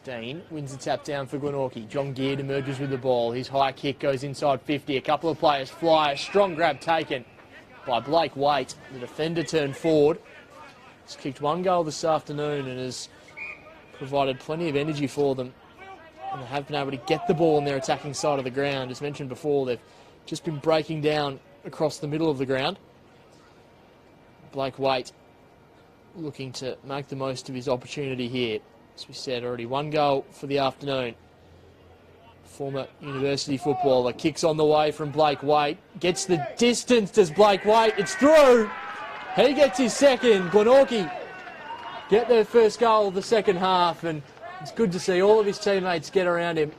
Dean wins the tap down for Glenorchy. John Geard emerges with the ball. His high kick goes inside 50. A couple of players fly. A strong grab taken by Blake Waite. The defender turned forward. He's kicked 1 goal this afternoon and has provided plenty of energy for them. And they have been able to get the ball on their attacking side of the ground. As mentioned before, they've just been breaking down across the middle of the ground. Blake Waite looking to make the most of his opportunity here. As we said already, 1 goal for the afternoon. Former university footballer kicks on the way from Blake Waite. Gets the distance, does Blake Waite. It's through. He gets his second. Glenorchy get their first goal of the second half, and it's good to see all of his teammates get around him.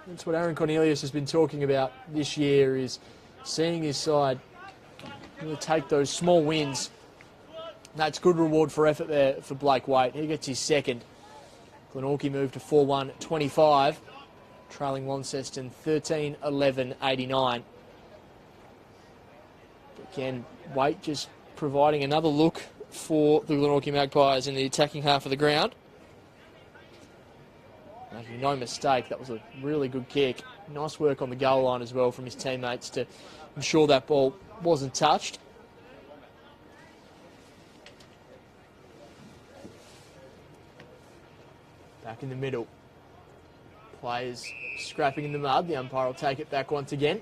That's what Aaron Cornelius has been talking about this year, is seeing his side really take those small wins. That's good reward for effort there for Blake Waite. He gets his second. Glenorchy moved to 4-1-25, trailing Launceston 13-11-89. Again, Waite just providing another look for the Glenorchy Magpies in the attacking half of the ground. Making no mistake, that was a really good kick. Nice work on the goal line as well from his teammates to ensure that ball wasn't touched. Back in the middle. Players scrapping in the mud. The umpire will take it back once again.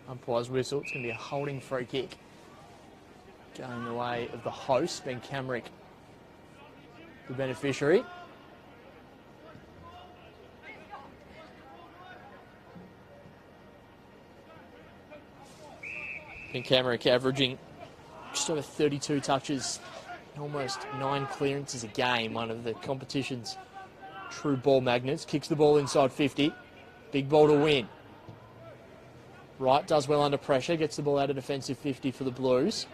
Umpire's whistle. It's going to be a holding free kick. Going the way of the host, Ben Camrick, the beneficiary. Ben Camrick averaging just over 32 touches, almost 9 clearances a game, one of the competition's true ball magnets. Kicks the ball inside 50. Big ball to win. Wright does well under pressure, gets the ball out of defensive 50 for the Blues.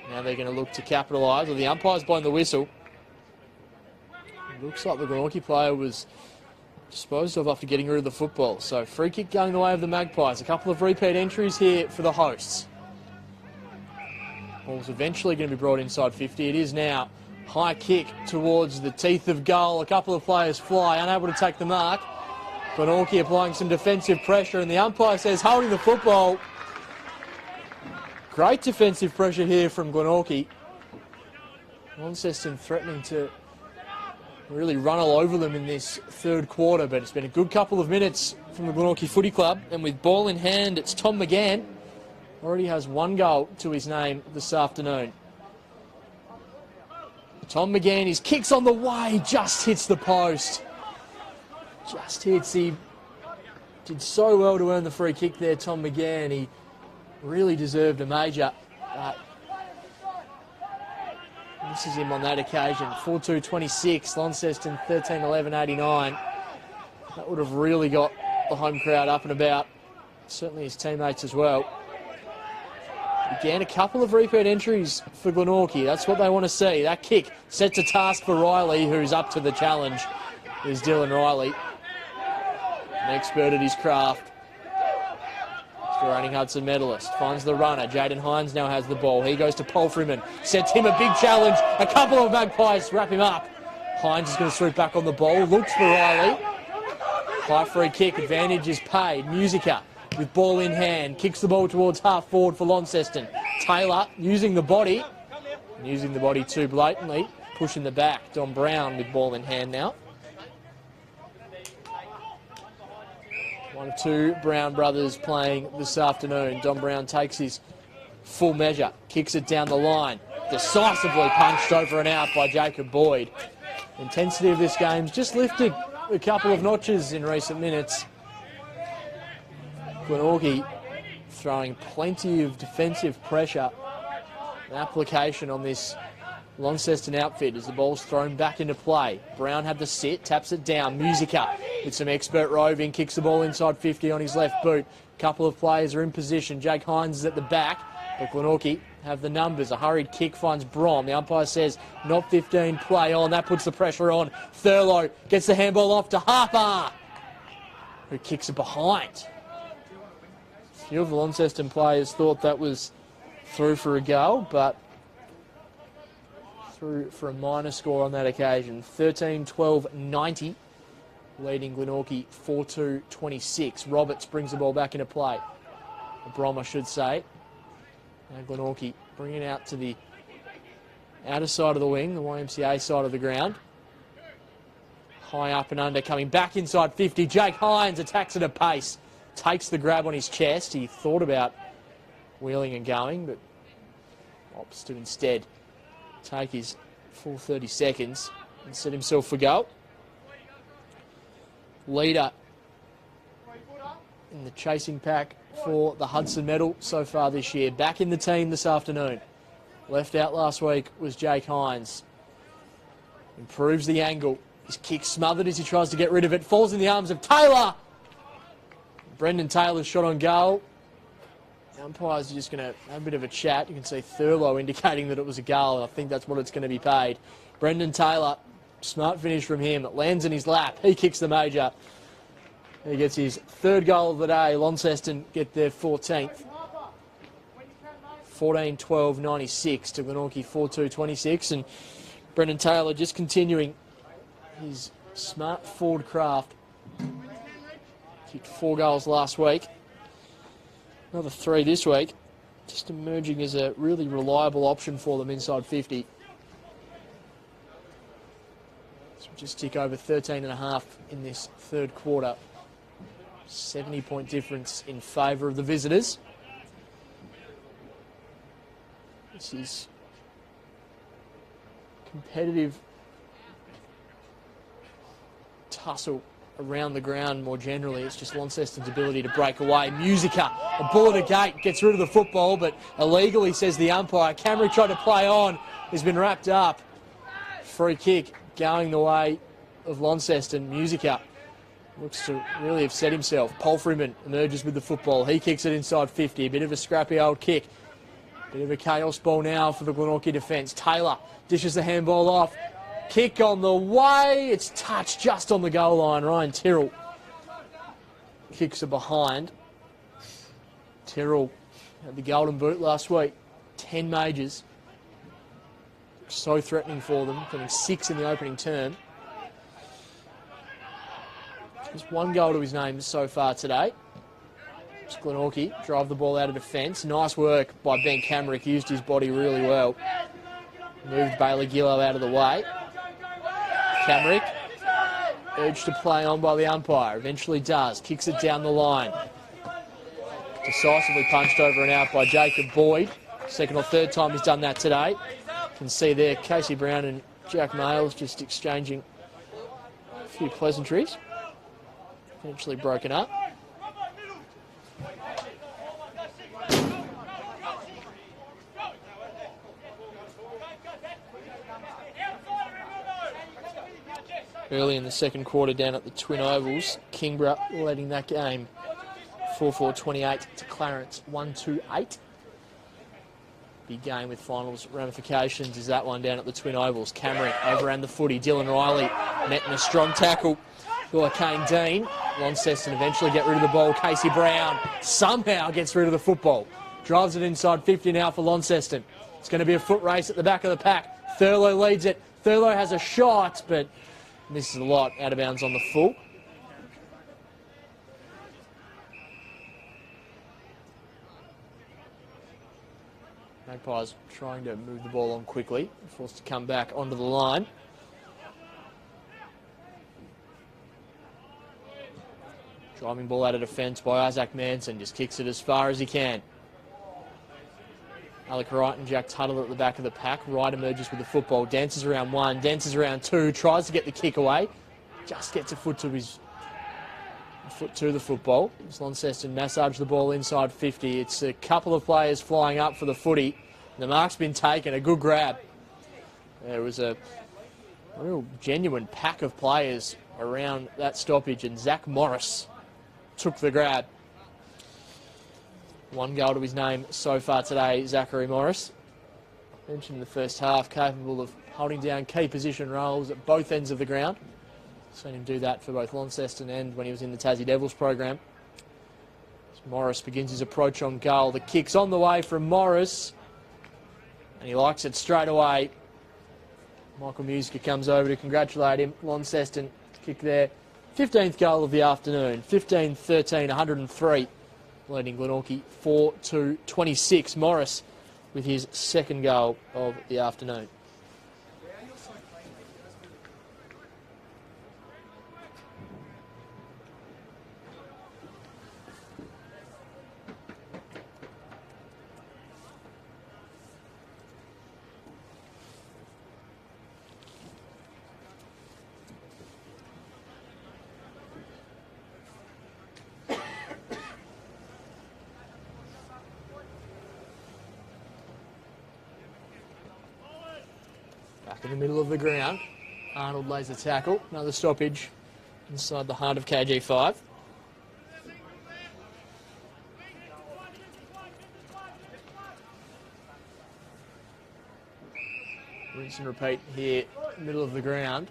Now they're going to look to capitalise. Well, the umpire's blowing the whistle. It looks like the Glenorchy player was disposed of after getting rid of the football. So free kick going the way of the Magpies. A couple of repeat entries here for the hosts. Ball's eventually going to be brought inside 50. It is now. High kick towards the teeth of goal. A couple of players fly, unable to take the mark. Glenorchy applying some defensive pressure, and the umpire says holding the football. Great defensive pressure here from Glenorchy. Launceston threatening to really run all over them in this third quarter, but it's been a good couple of minutes from the Glenorchy Footy Club, and with ball in hand, it's Tom McGann. Already has one goal to his name this afternoon. Tom McGann, his kick's on the way, just hits the post. Just hits. He did so well to earn the free kick there, Tom McGann. He really deserved a major. This is him on that occasion. 4-2-26, Launceston 13-11-89. That would have really got the home crowd up and about. Certainly his teammates as well. Again, a couple of repeat entries for Glenorchy. That's what they want to see. That kick sets a task for Riley, who's up to the challenge. Is Dylan Riley. An expert at his craft. The reigning Hudson medalist finds the runner. Jaden Hines now has the ball. He goes to Palfreyman. Sets him a big challenge. A couple of magpies wrap him up. Hines is going to swoop back on the ball. Looks for Riley. High free kick. Advantage is paid. Musica with ball in hand. Kicks the ball towards half forward for Launceston. Taylor using the body. Using the body too blatantly. Pushing the back. Don Brown with ball in hand now. One of two Brown brothers playing this afternoon. Don Brown takes his full measure, kicks it down the line. Decisively punched over and out by Jacob Boyd. Intensity of this game's just lifted a couple of notches in recent minutes. Glenorchy throwing plenty of defensive pressure. An application on this Launceston outfit as the ball's thrown back into play. Brown had the sit, taps it down. Musica with some expert roving, kicks the ball inside 50 on his left boot. A couple of players are in position. Jake Hines is at the back, but Glenorchy have the numbers. A hurried kick finds Brom. The umpire says not 15, play on. That puts the pressure on. Thurlow gets the handball off to Harper, who kicks it behind. A few of the Launceston players thought that was through for a goal, but through for a minor score on that occasion. 13-12-90, leading Glenorchy 4-2-26. Roberts brings the ball back into play. Brom, I should say. Now Glenorchy bringing it out to the outer side of the wing, the YMCA side of the ground. High up and under, coming back inside 50. Jake Hines attacks at a pace. Takes the grab on his chest. He thought about wheeling and going, but opts to instead take his full 30 seconds and set himself for goal. Leader in the chasing pack for the Hudson medal so far this year. Back in the team this afternoon. Left out last week was Jake Hines. Improves the angle. His kick smothered as he tries to get rid of it. Falls in the arms of Taylor. Brendan Taylor's shot on goal. The umpires are just going to have a bit of a chat. You can see Thurlow indicating that it was a goal, and I think that's what it's going to be paid. Brendan Taylor, smart finish from him. It lands in his lap. He kicks the major. He gets his third goal of the day. Launceston get their 14th. 14-12-96 to Glenorchy 4-2-26. And Brendan Taylor just continuing his smart forward craft. Kicked 4 goals last week. Another 3 this week. Just emerging as a really reliable option for them inside 50. So we just tick over 13.5 in this third quarter. 70-point difference in favour of the visitors. This is competitive tussle around the ground more generally. It's just Launceston's ability to break away. Musica, a ball at a gate, gets rid of the football, but illegally, says the umpire. Camry tried to play on, has been wrapped up. Free kick going the way of Launceston. Musica looks to really have set himself. Palfreyman emerges with the football. He kicks it inside 50. A bit of a scrappy old kick. Bit of a chaos ball now for the Glenorchy defence. Taylor dishes the handball off. Kick on the way. It's touched just on the goal line. Ryan Tyrrell kicks it behind. Tyrrell had the golden boot last week. 10 majors. So threatening for them. Getting 6 in the opening term. Just 1 goal to his name so far today. Glenorchy drive the ball out of defence. Nice work by Ben Camrick. Used his body really well. Moved Bailey Gillow out of the way. Camrick urged to play on by the umpire. Eventually does. Kicks it down the line. Decisively punched over and out by Jacob Boyd. Second or third time he's done that today. You can see there Casey Brown and Jack Mayles just exchanging a few pleasantries. Eventually broken up. Early in the second quarter down at the Twin Ovals, Kingborough leading that game 4-4-28 to Clarence 1-2-8. Big game with finals ramifications is that one down at the Twin Ovals. Cameron overran the footy. Dylan Riley met in a strong tackle by Kane Dean. Launceston eventually get rid of the ball. Casey Brown somehow gets rid of the football. Drives it inside 50 now for Launceston. It's going to be a foot race at the back of the pack. Thurlow leads it. Thurlow has a shot, but misses a lot. Out of bounds on the full. Magpies trying to move the ball on quickly. Forced to come back onto the line. Driving ball out of defence by Isaac Manson. Just kicks it as far as he can. Alec Wright and Jack Tuttle at the back of the pack. Wright emerges with the football. Dances around one. Dances around two. Tries to get the kick away. Just gets a foot to the football. As Launceston massage the ball inside 50. It's a couple of players flying up for the footy. The mark's been taken. A good grab. There was a real genuine pack of players around that stoppage, and Zach Morris took the grab. One goal to his name so far today, Zachary Morris. Mentioned in the first half, capable of holding down key position roles at both ends of the ground. Seen him do that for both Launceston and when he was in the Tassie Devils program. As Morris begins his approach on goal. The kick's on the way from Morris, and he likes it straight away. Michael Musica comes over to congratulate him. Launceston kick there. 15th goal of the afternoon. 15-13, 103. Leading Glenorchy 4-26. Morris with his second goal of the afternoon. Back in the middle of the ground. Arnold lays a tackle. Another stoppage inside the heart of KG5. Rinse and repeat here, middle of the ground.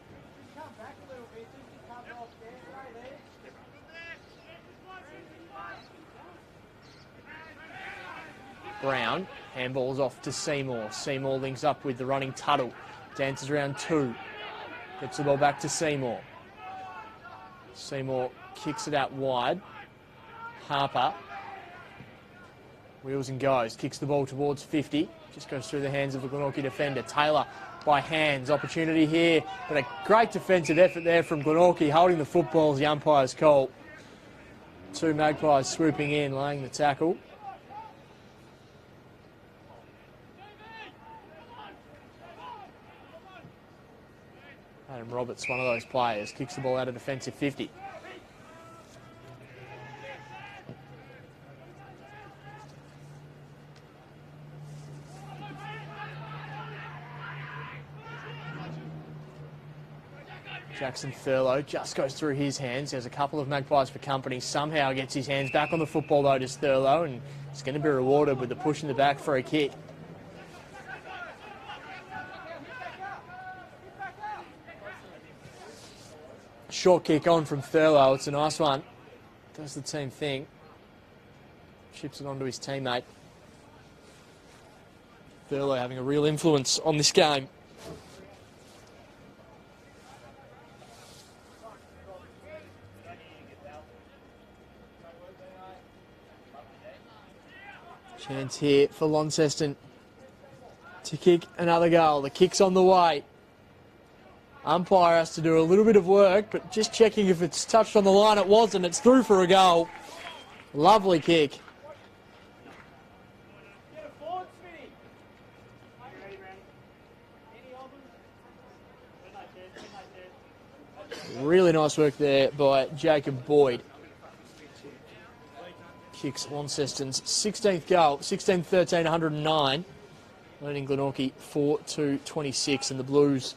Brown, handballs off to Seymour. Seymour links up with the running Tuttle. Dances around two. Gets the ball back to Seymour. Seymour kicks it out wide. Harper. Wheels and goes. Kicks the ball towards 50. Just goes through the hands of the Glenorchy defender. Taylor by hands. Opportunity here. But a great defensive effort there from Glenorchy, holding the football as the umpire's call. Two Magpies swooping in, laying the tackle. Adam Roberts, one of those players, kicks the ball out of defensive 50. Jackson Thurlow just goes through his hands. There's a couple of Magpies for company. Somehow gets his hands back on the football though, does Thurlow, and it's going to be rewarded with the push in the back for a kick. Short kick on from Thurlow. It's a nice one. Does the team thing. Chips it onto his teammate. Thurlow having a real influence on this game. Chance here for Launceston to kick another goal. The kick's on the way. Umpire has to do a little bit of work, but just checking if it's touched on the line. It wasn't. It's through for a goal. Lovely kick. Really nice work there by Jacob Boyd. Kicks Launceston's 16th goal, 16-13, 109. Leading Glenorchy 4-26, and the Blues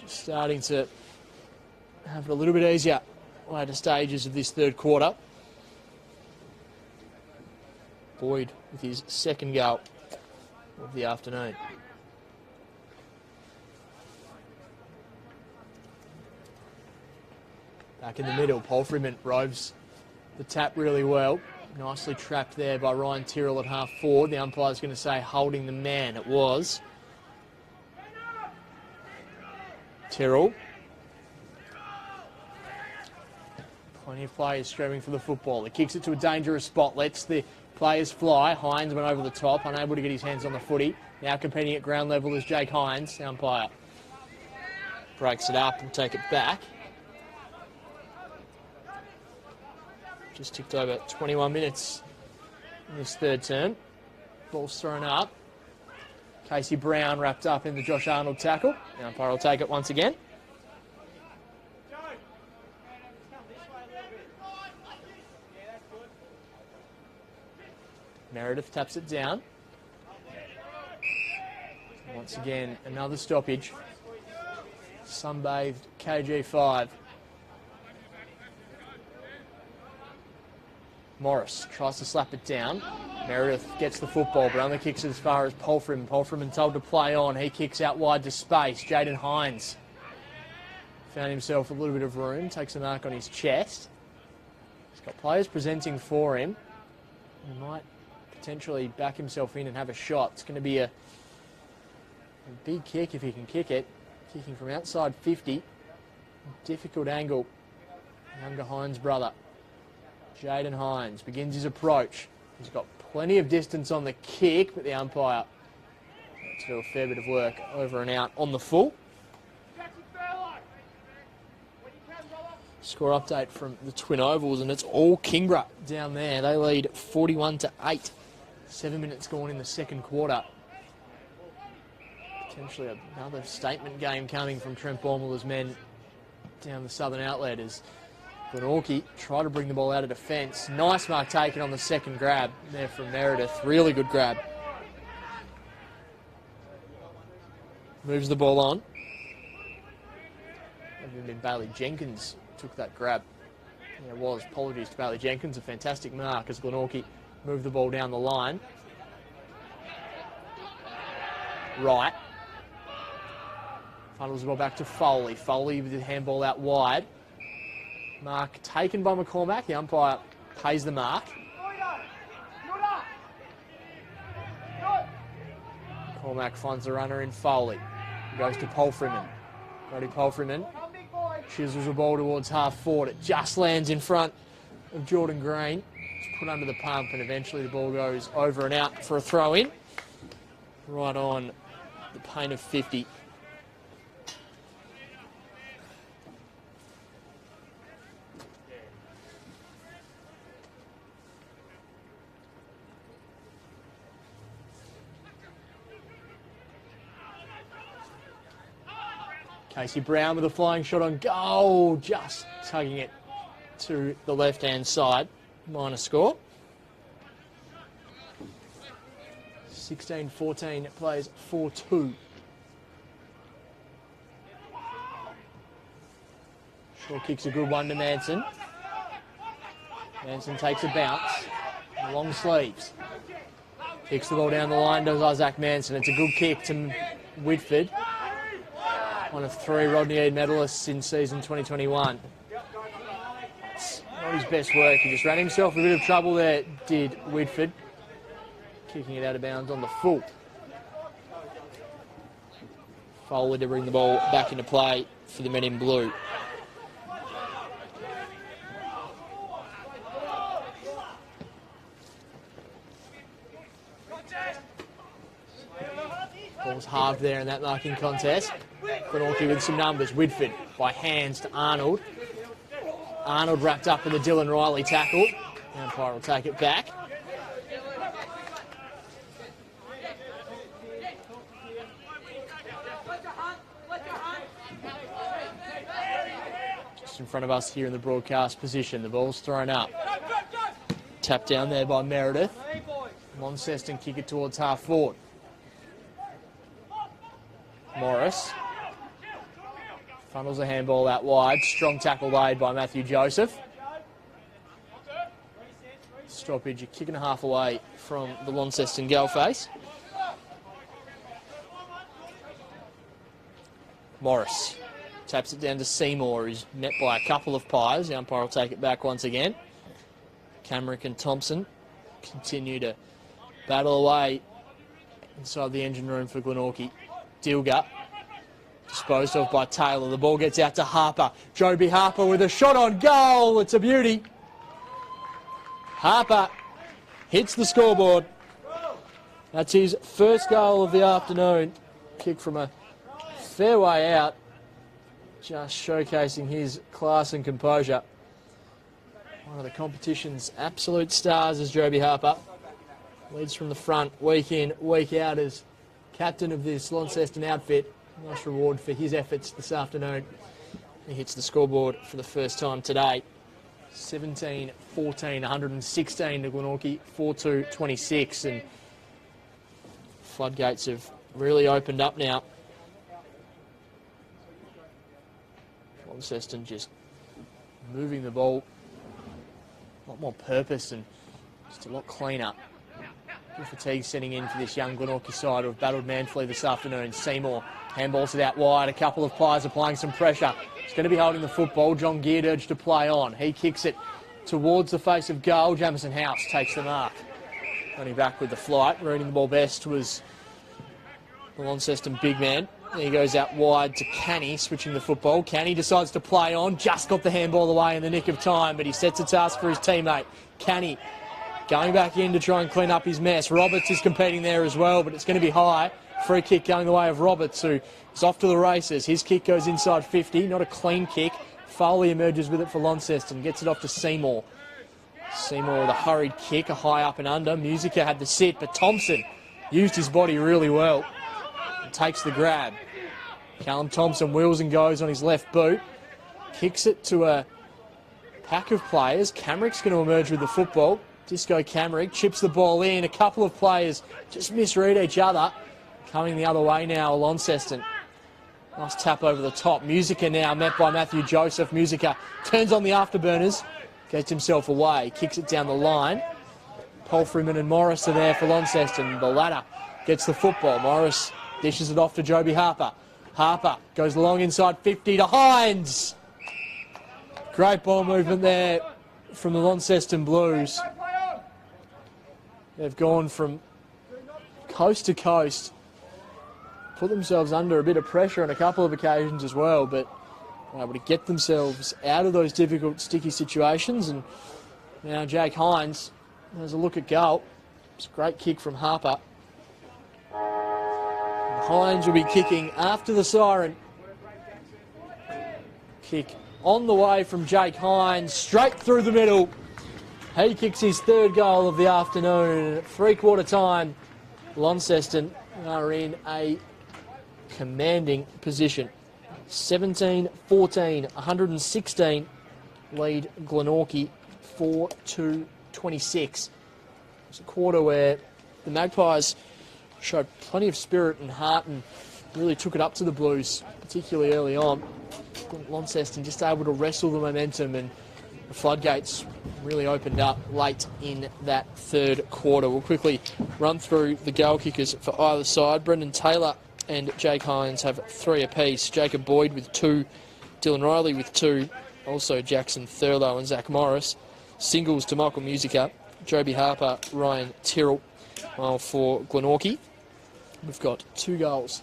just starting to have it a little bit easier later stages of this third quarter. Boyd with his second goal of the afternoon. Back in the middle, Paul Freeman roves the tap really well. Nicely trapped there by Ryan Tyrrell at half forward. The umpire's going to say holding the man. It was. Tyrrell. Plenty of players screaming for the football. He kicks it to a dangerous spot, lets the players fly. Hines went over the top, unable to get his hands on the footy. Now competing at ground level is Jake Hines, the umpire. Breaks it up and take it back. Just ticked over 21 minutes in this third term. Ball's thrown up. Casey Brown wrapped up in the Josh Arnold tackle. The umpire will take it once again. Meredith taps it down. Once again, another stoppage. Sunbathed KG5. Morris tries to slap it down. Meredith gets the football, but only kicks it as far as Polfram. Polfram told to play on. He kicks out wide to space. Jaden Hines found himself a little bit of room. Takes a mark on his chest. He's got players presenting for him. He might potentially back himself in and have a shot. It's going to be a big kick if he can kick it. Kicking from outside 50. Difficult angle. Younger Hines' brother. Jaden Hines begins his approach. He's got plenty of distance on the kick, but the umpire to do a fair bit of work over and out on the full. Score update from the Twin Ovals, and it's all Kingborough down there. They lead 41-8. 7 minutes gone in the second quarter. Potentially another statement game coming from Trent Bormula's men down the southern outlet as Glenorchy try to bring the ball out of defence. Nice mark taken on the second grab there from Meredith. Really good grab. Moves the ball on. Even been Bailey Jenkins took that grab. Yeah, it was. Apologies to Bailey Jenkins. A fantastic mark as Glenorchy moved the ball down the line. Right. Funnels the ball back to Foley. Foley with the handball out wide. Mark taken by McCormack. The umpire pays the mark. McCormack finds the runner in Foley. He goes to Polfreeman. Roddy Polfreeman chisels the ball towards half forward. It just lands in front of Jordan Green. It's put under the pump, and eventually the ball goes over and out for a throw in. Right on the paint of 50. Casey Brown with a flying shot on goal, just tugging it to the left-hand side. Minor score. 16-14, it plays 4-2. Shaw kicks a good one to Manson. Manson takes a bounce. Long sleeves. Kicks the ball down the line, does Isaac Manson. It's a good kick to Whitford. One of 3 Rodney Eade medalists in season 2021. It's not his best work. He just ran himself a bit of trouble there, did Whitford. Kicking it out of bounds on the full. Foley to bring the ball back into play for the men in blue. Ball's halved there in that marking contest. Glenorchy with some numbers. Whitford by hands to Arnold. Arnold wrapped up in the Dylan Riley tackle. The umpire will take it back. Just in front of us here in the broadcast position. The ball's thrown up. Tapped down there by Meredith. Launceston kick it towards half forward. Morris funnels a handball out wide. Strong tackle laid by Matthew Joseph. Stoppage a kick and a half away from the Launceston goal face. Morris taps it down to Seymour, who's met by a couple of pies. The umpire will take it back once again. Camrick and Thompson continue to battle away inside the engine room for Glenorchy. Dilger disposed of by Taylor. The ball gets out to Harper. Joby Harper with a shot on goal. It's a beauty. Harper hits the scoreboard. That's his first goal of the afternoon. Kick from a fair way out. Just showcasing his class and composure. One of the competition's absolute stars is Joby Harper. Leads from the front, week in, week out as captain of this Launceston outfit. Nice reward for his efforts this afternoon. He hits the scoreboard for the first time today. 17-14, 116 to Glenorchy, 4-2-26. And floodgates have really opened up now. Launceston just moving the ball. A lot more purpose and just a lot cleaner. Good fatigue setting in for this young Glenorchy side who have battled manfully this afternoon. Seymour handballs it out wide. A couple of players applying some pressure. He's going to be holding the football. John Geardurge to play on. He kicks it towards the face of goal. Jamison House takes the mark. Running back with the flight. Reading the ball best was the Launceston big man. He goes out wide to Canny, switching the football. Canny decides to play on. Just got the handball away in the nick of time, but he sets a task for his teammate. Canny going back in to try and clean up his mess. Roberts is competing there as well, but it's going to be high. Free kick going the way of Roberts, who is off to the races. His kick goes inside 50, not a clean kick. Foley emerges with it for Launceston, gets it off to Seymour. Seymour with a hurried kick, a high up and under. Musica had the sit, but Thompson used his body really well and takes the grab. Callum Thompson wheels and goes on his left boot. Kicks it to a pack of players. Camrick's going to emerge with the football. Disco Camrick chips the ball in. A couple of players just misread each other. Coming the other way now, Launceston. Nice tap over the top. Musica now met by Matthew Joseph. Musica turns on the afterburners. Gets himself away. Kicks it down the line. Polfreeman and Morris are there for Launceston. The latter gets the football. Morris dishes it off to Joby Harper. Harper goes long inside 50 to Hines. Great ball movement there from the Launceston Blues. They've gone from coast to coast, put themselves under a bit of pressure on a couple of occasions as well, but were able to get themselves out of those difficult, sticky situations. And now Jake Hines has a look at goal. It's a great kick from Harper. And Hines will be kicking after the siren. Kick on the way from Jake Hines, straight through the middle. He kicks his third goal of the afternoon. Three-quarter time, Launceston are in a commanding position. 17-14, 116 lead Glenorchy, 4-2-26. It's a quarter where the Magpies showed plenty of spirit and heart and really took it up to the Blues, particularly early on. Launceston just able to wrestle the momentum, and the floodgates really opened up late in that third quarter. We'll quickly run through the goal kickers for either side. Brendan Taylor and Jake Hines have 3 apiece. Jacob Boyd with 2, Dylan Riley with 2, also Jackson Thurlow and Zach Morris. Singles to Michael Musica, Joby Harper, Ryan Tyrrell. While for Glenorchy, we've got 2 goals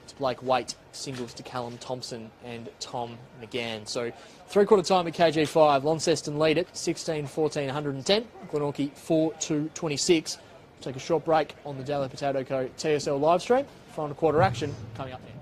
to Blake Waite, singles to Callum Thompson and Tom McGann. So three-quarter time at KG5. Launceston lead it 16-14, 110. Glenorchy 4-2-26. Take a short break on the Daily Potato Co TSL live stream. Final quarter action coming up next.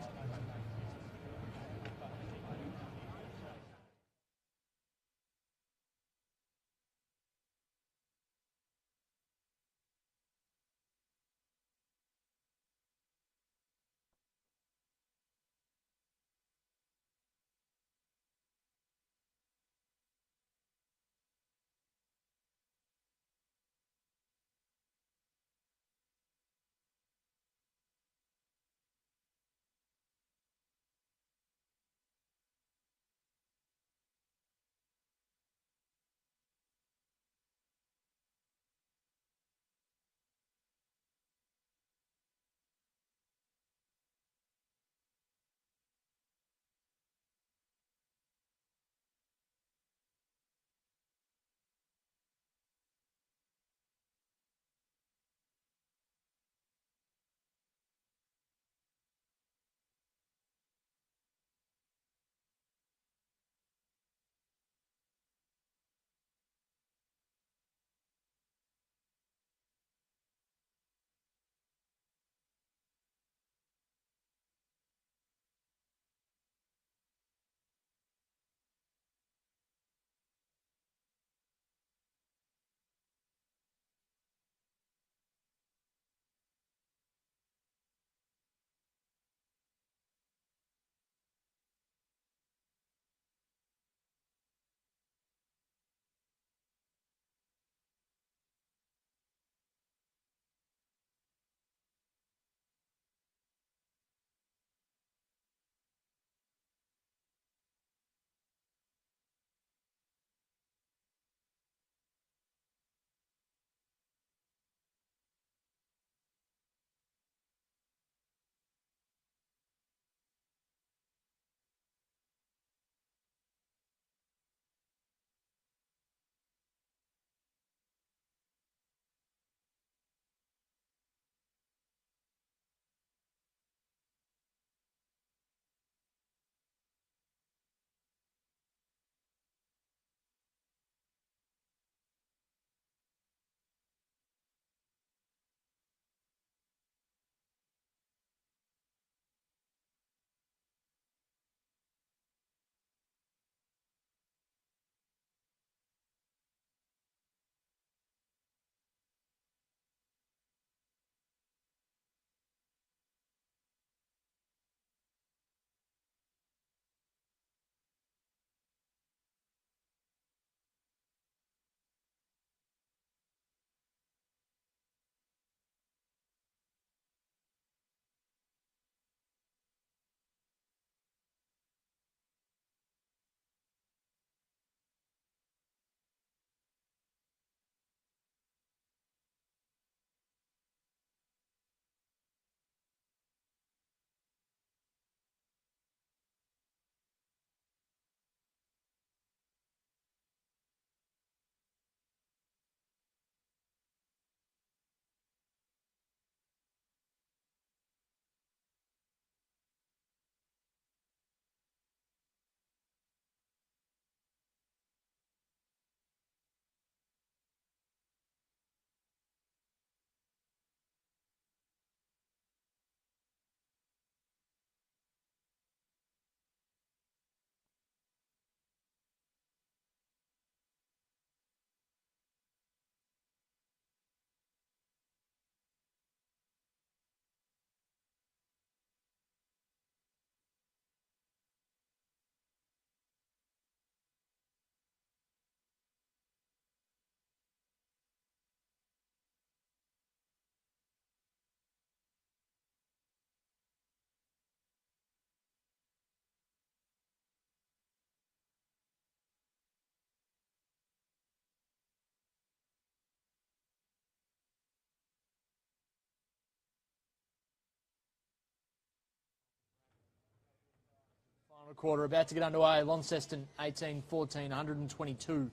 Final quarter about to get underway. Launceston 18-14, 122,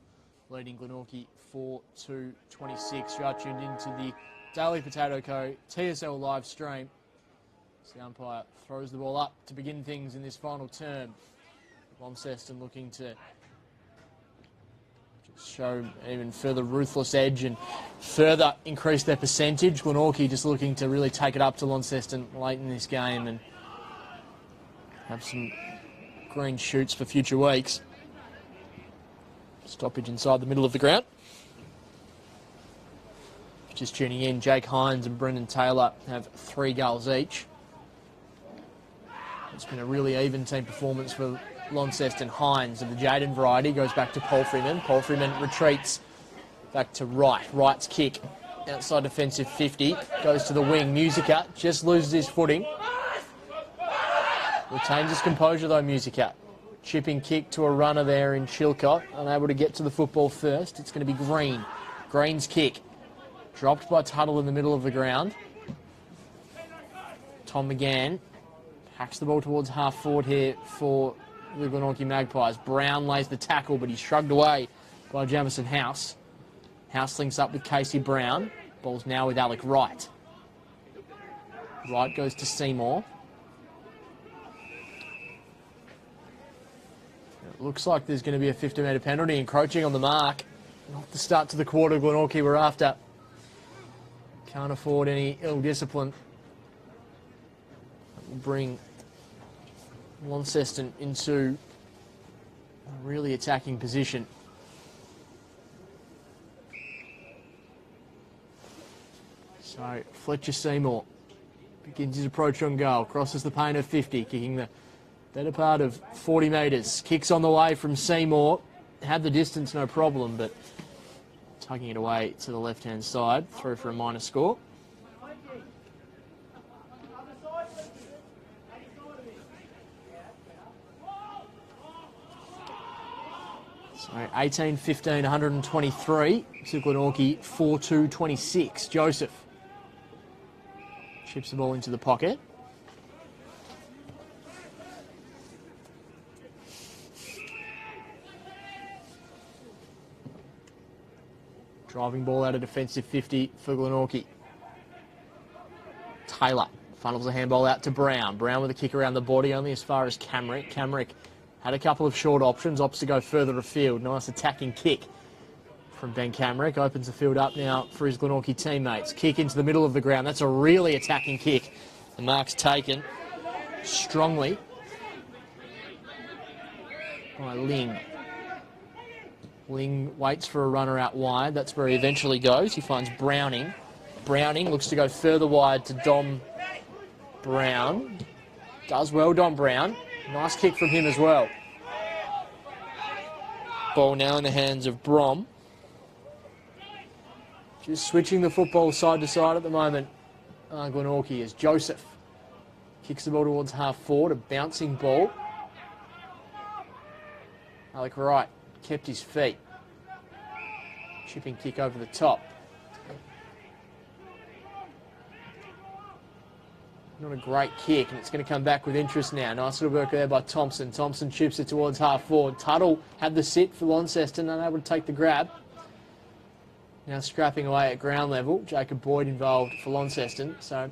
leading Glenorchy 4-2-26. You are tuned into the Daily Potato Co. TSL live stream. So the umpire throws the ball up to begin things in this final term. Launceston looking to show even further ruthless edge and further increase their percentage. Glenorchy just looking to really take it up to Launceston late in this game and have some green shoots for future weeks. Stoppage inside the middle of the ground. Just tuning in, Jake Hines and Brendan Taylor have 3 goals each. It's been a really even team performance for Launceston. Hines of the Jaden variety goes back to Paul Freeman. Paul Freeman retreats back to Wright. Wright's kick outside defensive 50. Goes to the wing. Musica just loses his footing. Retains his composure though, Musica. Chipping kick to a runner there in Chilcott. Unable to get to the football first. It's going to be Green. Green's kick. Dropped by Tuttle in the middle of the ground. Tom McGann hacks the ball towards half forward here for the Glenorchy Magpies. Brown lays the tackle, but he's shrugged away by Jamison House. House links up with Casey Brown. Ball's now with Alec Wright. Wright goes to Seymour. It looks like there's going to be a 50-metre penalty, encroaching on the mark. Not the start to the quarter Glenorchy were after. Can't afford any ill discipline. That will bring Launceston into a really attacking position. So Fletcher Seymour begins his approach on goal, crosses the paint of 50, kicking the better part of 40 metres. Kicks on the way from Seymour. Had the distance, no problem, but tugging it away to the left-hand side, through for a minor score. So 18-15, 123. To Glenorchy, 4-2-26. Joseph chips the ball into the pocket. Driving ball out of defensive 50 for Glenorchy. Taylor funnels the handball out to Brown. Brown with a kick around the body, only as far as Camrick. Camrick had a couple of short options, opts to go further afield. Nice attacking kick from Ben Camrick. Opens the field up now for his Glenorchy teammates. Kick into the middle of the ground. That's a really attacking kick. The mark's taken strongly by Ling. Ling waits for a runner out wide. That's where he eventually goes. He finds Browning. Browning looks to go further wide to Dom Brown. Does well, Dom Brown. Nice kick from him as well. Ball now in the hands of Brom. Just switching the football side to side at the moment. Glenorchy as Joseph kicks the ball towards half forward. A bouncing ball. Alec Wright kept his feet. Chipping kick over the top. Not a great kick, and it's going to come back with interest now. Nice little work there by Thompson. Thompson chips it towards half forward. Tuttle had the sit for Launceston, unable to take the grab. Now scrapping away at ground level. Jacob Boyd involved for Launceston. So,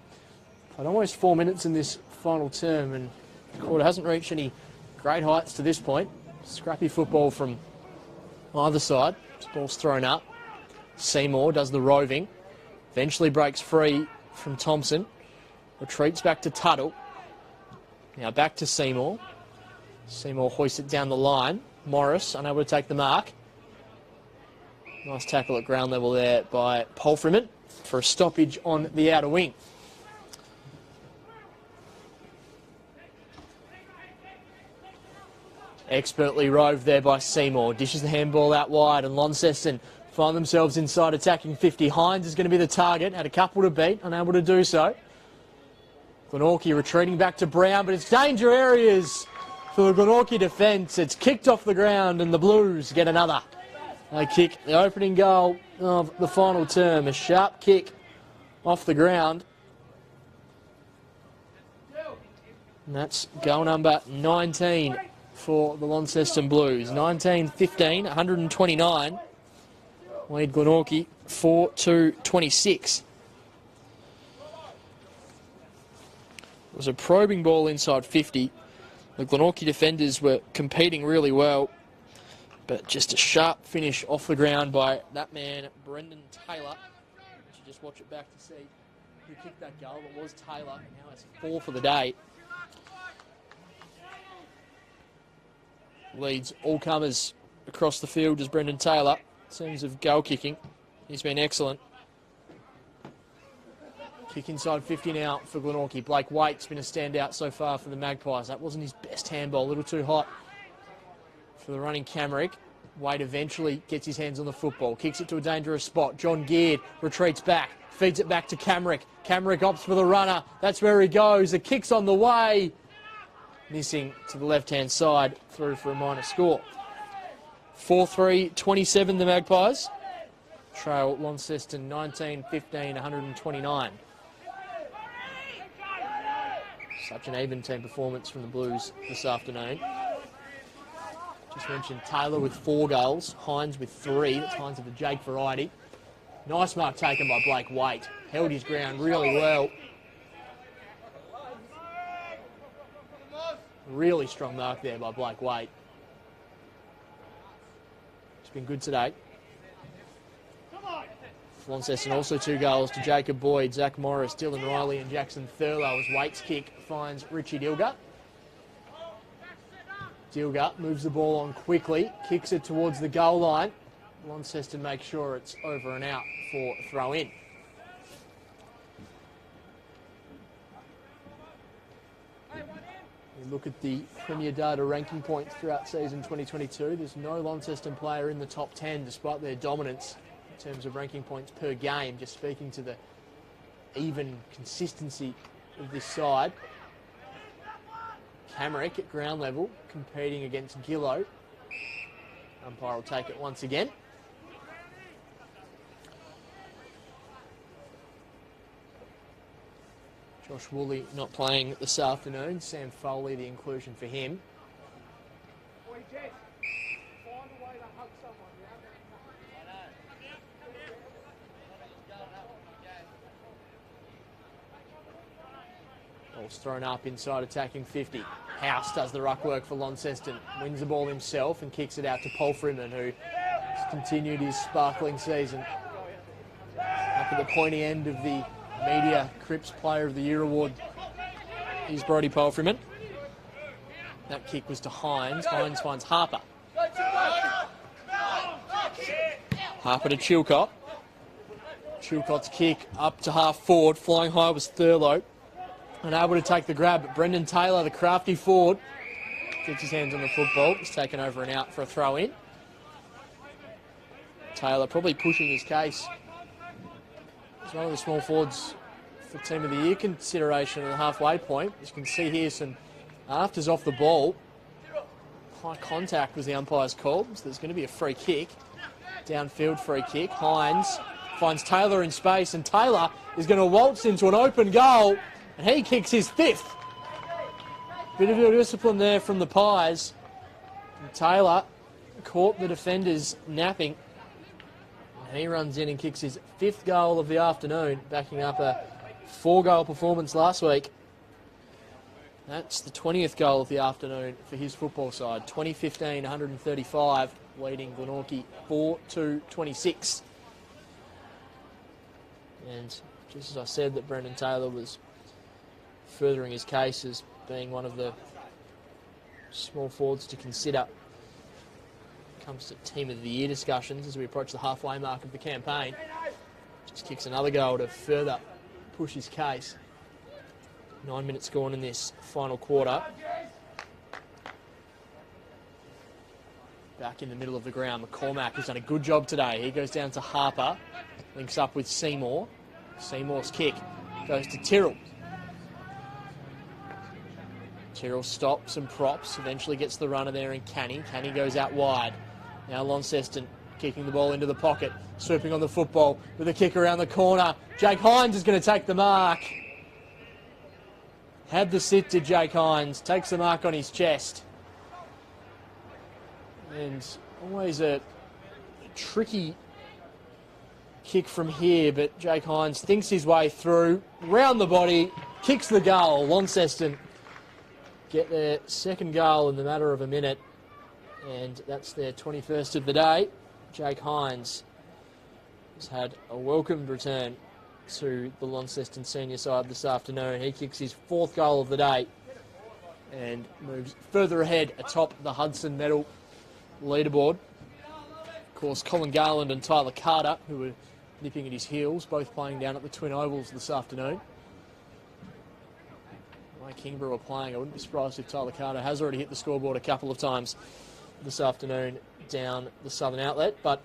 played almost 4 minutes in this final term, and the quarter hasn't reached any great heights to this point. Scrappy football from either side. This ball's thrown up. Seymour does the roving. Eventually breaks free from Thompson. Retreats back to Tuttle. Now back to Seymour. Seymour hoists it down the line. Morris unable to take the mark. Nice tackle at ground level there by Paul Freeman for a stoppage on the outer wing. Expertly roved there by Seymour. Dishes the handball out wide, and Launceston find themselves inside attacking 50. Hines is going to be the target. Had a couple to beat, unable to do so. Glenorchy retreating back to Brown, but it's danger areas for the Glenorchy defence. It's kicked off the ground, and the Blues get another. They kick the opening goal of the final term. A sharp kick off the ground. And that's goal number 19 for the Launceston Blues. 19-15, 129. Lead Glenorchy 4-2-26. It was a probing ball inside 50. The Glenorchy defenders were competing really well. But just a sharp finish off the ground by that man, Brendan Taylor. You just watch it back to see who kicked that goal. It was Taylor. Now it's 4 for the day. Leads all comers across the field as Brendan Taylor. In terms of goal kicking, he's been excellent. Kick inside 50 now for Glenorchy. Blake Waite's been a standout so far for the Magpies. That wasn't his best handball, a little too hot for the running Camrick. Waite eventually gets his hands on the football, kicks it to a dangerous spot. John Geard retreats back, feeds it back to Camrick. Camrick opts for the runner. That's where he goes. The kick's on the way. Missing to the left-hand side, through for a minor score. 4-3-27 the Magpies. Trail Launceston 19-15, 129. Such an even team performance from the Blues this afternoon. Just mentioned Taylor with 4 goals, Hines with 3. That's Hines of the Jake variety. Nice mark taken by Blake Waite. Held his ground really well. Really strong mark there by Blake Waite. It's been good today. Launceston also 2 goals to Jacob Boyd, Zach Morris, Dylan Riley and Jackson Thurlow as Waite's kick finds Richie Dilger. Dilger moves the ball on quickly, kicks it towards the goal line. Launceston makes sure it's over and out for a throw in. We look at the Premier Data ranking points throughout season 2022. There's no Launceston player in the top 10 despite their dominance in terms of ranking points per game, just speaking to the even consistency of this side. Camrick at ground level competing against Gillow. Umpire will take it once again. Josh Woolley not playing this afternoon. Sam Foley, the inclusion for him. Ball's thrown up inside attacking 50. House does the ruck work for Launceston. Wins the ball himself and kicks it out to Paul Freeman, who has continued his sparkling season. Up at the pointy end of the Media Cripps Player of the Year award is Brodie Paul Freeman. That kick was to Hines. Hines finds Harper. Harper to Chilcott. Chilcott's kick up to half forward. Flying high was Thurlow. Unable to take the grab, but Brendan Taylor, the crafty forward, gets his hands on the football. He's taken over and out for a throw in. Taylor probably pushing his case. He's one of the small forwards for Team of the Year consideration at the halfway point. As you can see here, some afters off the ball. High contact was the umpire's call, so there's going to be a free kick. Downfield free kick. Hines finds Taylor in space, and Taylor is going to waltz into an open goal, and he kicks his 5th. Bit of discipline there from the Pies. And Taylor caught the defenders napping. He runs in and kicks his 5th goal of the afternoon, backing up a 4-goal performance last week. That's the 20th goal of the afternoon for his football side. 2015, 135, leading Glenorchy 4-26. And just as I said that Brendan Taylor was furthering his case as being one of the small forwards to consider comes to Team of the Year discussions as we approach the halfway mark of the campaign. Just kicks another goal to further push his case. 9 minutes gone in this final quarter. Back in the middle of the ground, McCormack has done a good job today. He goes down to Harper, links up with Seymour. Seymour's kick goes to Tyrrell. Tyrrell stops and props, eventually gets the runner there in Canny. Canny goes out wide. Now Launceston kicking the ball into the pocket, swooping on the football with a kick around the corner. Jake Hines is going to take the mark. Had the sit to Jake Hines, takes the mark on his chest. And always a tricky kick from here, but Jake Hines thinks his way through, round the body, kicks the goal. Launceston get their 2nd goal in the matter of a minute. and that's their 21st of the day. Jake Hines has had a welcomed return to the Launceston senior side this afternoon. He kicks his 4th goal of the day and moves further ahead atop the Hudson Medal leaderboard. Of course, Colin Garland and Tyler Carter, who were nipping at his heels, both playing down at the Twin Ovals this afternoon. Mike Kingborough are playing. I wouldn't be surprised if Tyler Carter has already hit the scoreboard a couple of times this afternoon down the Southern Outlet. But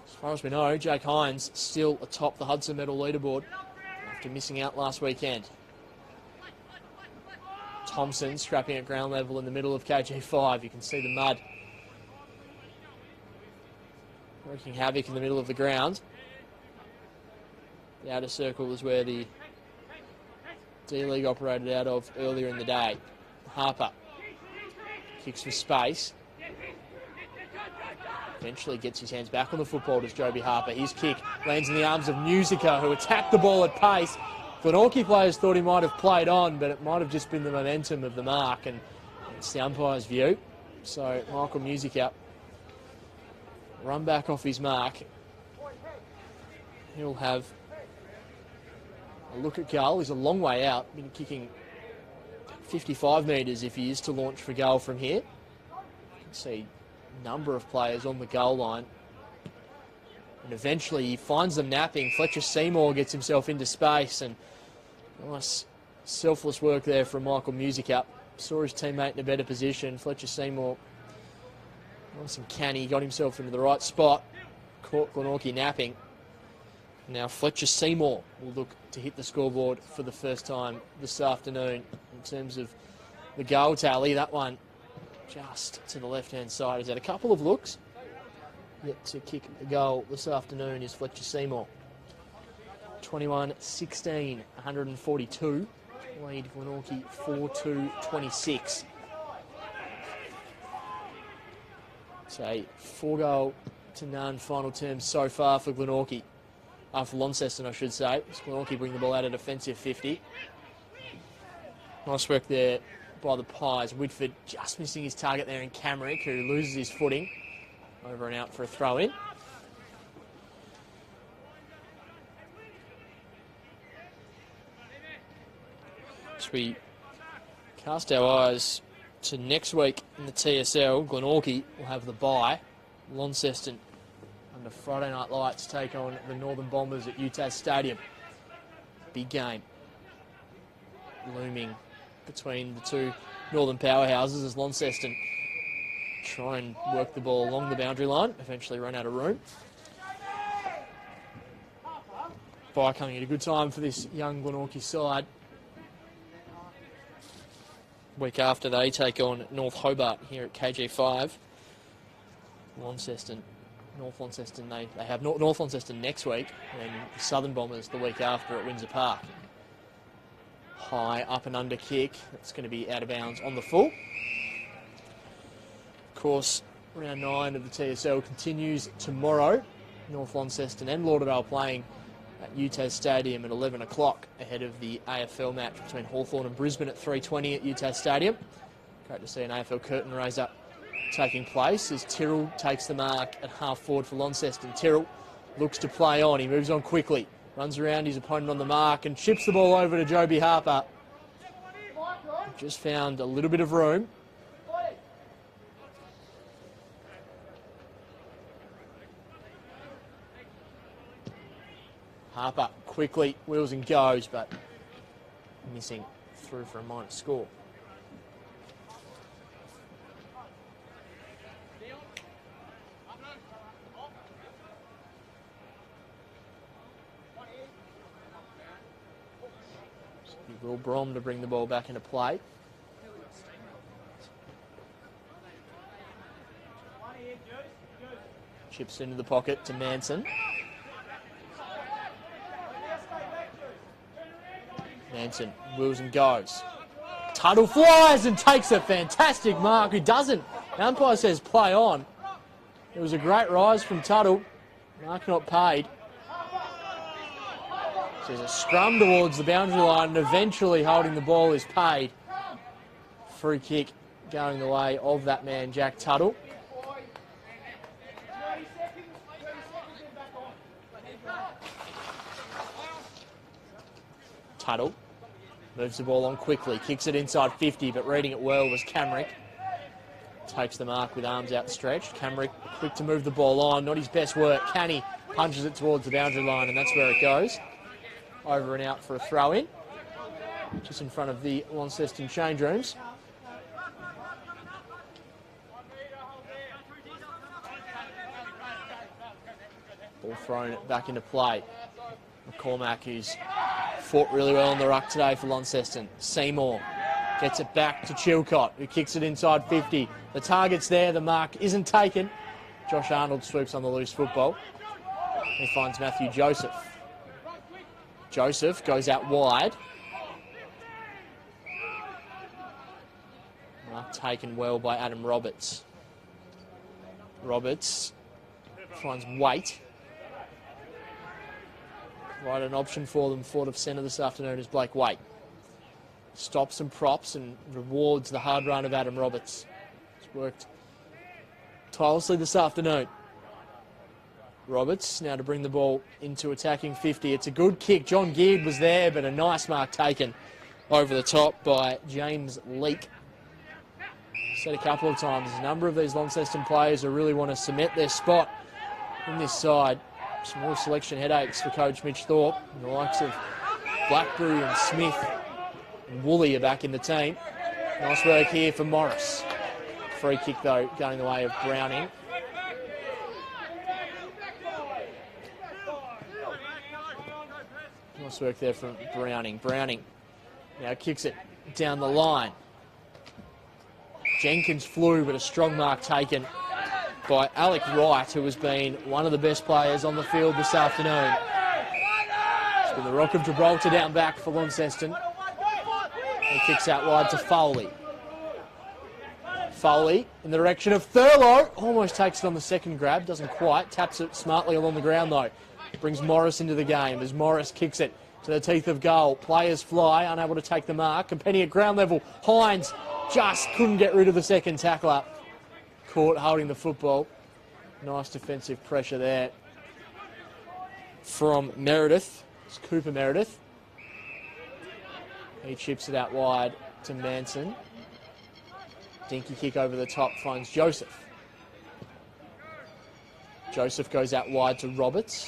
as far as we know, Jake Hines still atop the Hudson Medal leaderboard after missing out last weekend. Thompson scrapping at ground level in the middle of KG5. You can see the mud wreaking havoc in the middle of the ground. The outer circle is where the D-League operated out of earlier in the day. Harper kicks for space. Eventually gets his hands back on the football, does Joby Harper. His kick lands in the arms of Musica, who attacked the ball at pace. Glenorchy players thought he might have played on, but it might have just been the momentum of the mark, and it's the umpire's view. So Michael Musica run back off his mark. He'll have a look at goal. He's a long way out, been kicking 55 metres if he is to launch for goal from here. You can see a number of players on the goal line. And eventually he finds them napping. Fletcher Seymour gets himself into space, and nice selfless work there from Michael Musica. Saw his teammate in a better position. Fletcher Seymour, nice and canny, got himself into the right spot. Caught Glenorchy napping. Now Fletcher Seymour will look to hit the scoreboard for the first time this afternoon. In terms of the goal tally, that one just to the left-hand side. He's had a couple of looks. Yet to kick the goal this afternoon is Fletcher Seymour. 21-16, 142. Lead Glenorchy 4-2-26. It's a 4-goal-to-none final term so far for Glenorchy. For Launceston, I should say. Glenorchy bring the ball out at defensive 50. Nice work there by the Pies. Whitford just missing his target there in Camrick, who loses his footing. Over and out for a throw-in. As we cast our eyes to next week in the TSL, Glenorchy will have the bye. Launceston under Friday Night Lights take on the Northern Bombers at UTAS Stadium. Big game looming between the two northern powerhouses as Launceston try and work the ball along the boundary line, eventually run out of room. Bye coming at a good time for this young Glenorchy side. Week after they take on North Hobart here at KG5. Launceston, North Launceston, they have North Launceston next week, and the Southern Bombers the week after at Windsor Park. High up and under kick, that's going to be out of bounds on the full. Of course, round 9 of the TSL continues tomorrow. North Launceston and Lauderdale playing at UTAS Stadium at 11 o'clock ahead of the AFL match between Hawthorn and Brisbane at 3:20 at UTAS Stadium. Great to see an AFL curtain raiser taking place as Tyrrell takes the mark at half forward for Launceston. Tyrrell looks to play on. He moves on quickly, runs around his opponent on the mark and chips the ball over to Joby Harper. Just found a little bit of room. Harper quickly wheels and goes, but missing through for a minor score. So Will Brom to bring the ball back into play. Chips into the pocket to Manson. Manson wheels and goes. Tuttle flies and takes a fantastic mark. Who doesn't? The umpire says play on. It was a great rise from Tuttle. Mark not paid. So there's a scrum towards the boundary line, and eventually holding the ball is paid. Free kick going the way of that man, Jack Tuttle. Tuttle moves the ball on quickly, kicks it inside 50, but reading it well was Camrick. Takes the mark with arms outstretched. Camrick quick to move the ball on, not his best work. Canny punches it towards the boundary line, and that's where it goes. Over and out for a throw-in, just in front of the Launceston change rooms. Ball thrown back into play. McCormack, who's fought really well on the ruck today for Launceston. Seymour gets it back to Chilcott, who kicks it inside 50. The target's there, the mark isn't taken. Josh Arnold swoops on the loose football. He finds Matthew Joseph. Joseph goes out wide. Mark taken well by Adam Roberts. Roberts finds Waite. Right, an option for them, forward of centre this afternoon is Blake Waite. Stops and props and rewards the hard run of Adam Roberts. It's worked tirelessly this afternoon. Roberts now to bring the ball into attacking 50. It's a good kick. John Geard was there, but a nice mark taken over the top by James Leake. Said a couple of times, a number of these Launceston players who really want to cement their spot in this side. Some real selection headaches for Coach Mitch Thorpe. And the likes of Blackberry and Smith and Woolley are back in the team. Nice work here for Morris. Free kick, though, going the way of Browning. Nice work there from Browning. Browning now kicks it down the line. Jenkins flew, but a strong mark taken by Alec Wright, who has been one of the best players on the field this afternoon. It's been the Rock of Gibraltar down back for Launceston. He kicks out wide to Foley. Foley in the direction of Thurlow. Almost takes it on the second grab. Doesn't quite. Taps it smartly along the ground, though. Brings Morris into the game as Morris kicks it to the teeth of goal. Players fly, unable to take the mark. Competing at ground level. Hines just couldn't get rid of the second tackler. Caught holding the football. Nice defensive pressure there from Meredith. It's Cooper Meredith. He chips it out wide to Manson. Dinky kick over the top finds Joseph. Joseph goes out wide to Roberts.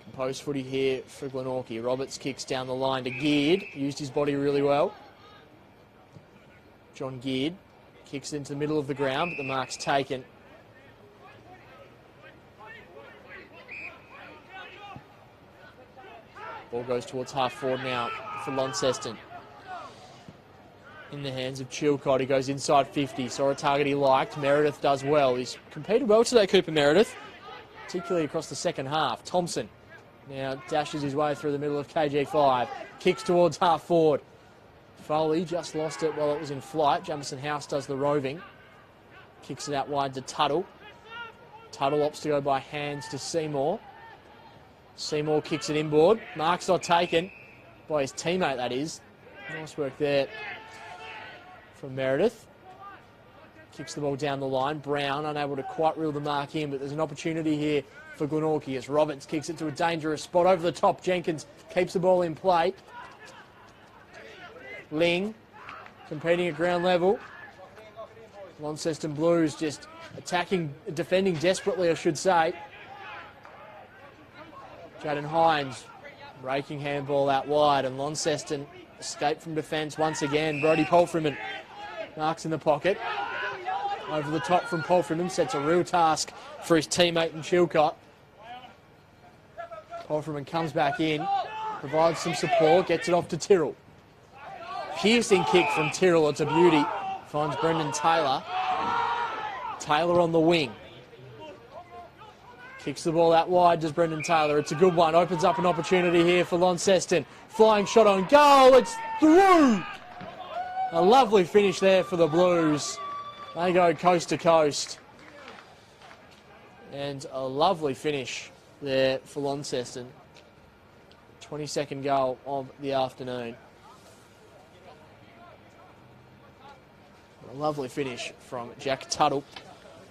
Composed footy here for Glenorchy. Roberts kicks down the line to Geard. Used his body really well. John Geard kicks into the middle of the ground, but the mark's taken. Ball goes towards half forward now for Launceston. In the hands of Chilcott, he goes inside 50. Saw a target he liked. Meredith does well. He's competed well today, Cooper Meredith, particularly across the second half. Thompson now dashes his way through the middle of KG5. Kicks towards half forward. Foley just lost it while it was in flight. Jamison House does the roving. Kicks it out wide to Tuttle. Tuttle opts to go by hands to Seymour. Seymour kicks it inboard. Mark's not taken by his teammate, that is. Nice work there from Meredith. Kicks the ball down the line. Brown unable to quite reel the mark in, but there's an opportunity here for Glenorchy as Roberts kicks it to a dangerous spot over the top. Jenkins keeps the ball in play. Ling competing at ground level. Launceston Blues just attacking, defending desperately, I should say. Jaden Hines raking handball out wide, and Launceston escape from defence once again. Brody Polfreman marks in the pocket. Over the top from Polfreman, sets a real task for his teammate in Chilcott. Polfreman comes back in, provides some support, gets it off to Tyrrell. Piercing kick from Tyrrell, it's a beauty. Finds Brendan Taylor. Taylor on the wing. Kicks the ball out wide, does Brendan Taylor. It's a good one. Opens up an opportunity here for Launceston. Flying shot on goal. It's through. A lovely finish there for the Blues. They go coast to coast. And a lovely finish there for Launceston. 22nd goal of the afternoon. lovely finish from Jack Tuttle.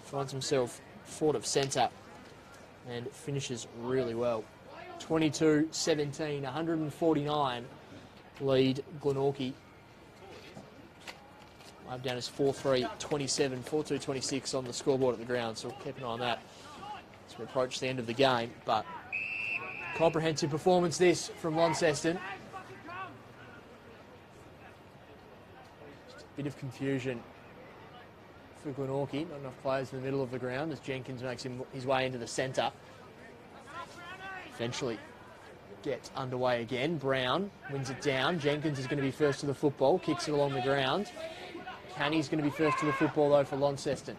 Finds himself forward of centre and finishes really well. 22-17, 149 lead Glenorchy. I've down as 4-3, 27, 4-2, 26 on the scoreboard at the ground, so we'll keep an eye on that as we approach the end of the game. But comprehensive performance this from Launceston. Just a bit of confusion for Glenorchy. Not enough players in the middle of the ground as Jenkins makes his way into the centre. Eventually gets underway again. Brown wins it down. Jenkins is going to be first to the football, kicks it along the ground. Canny's going to be first to the football though for Launceston.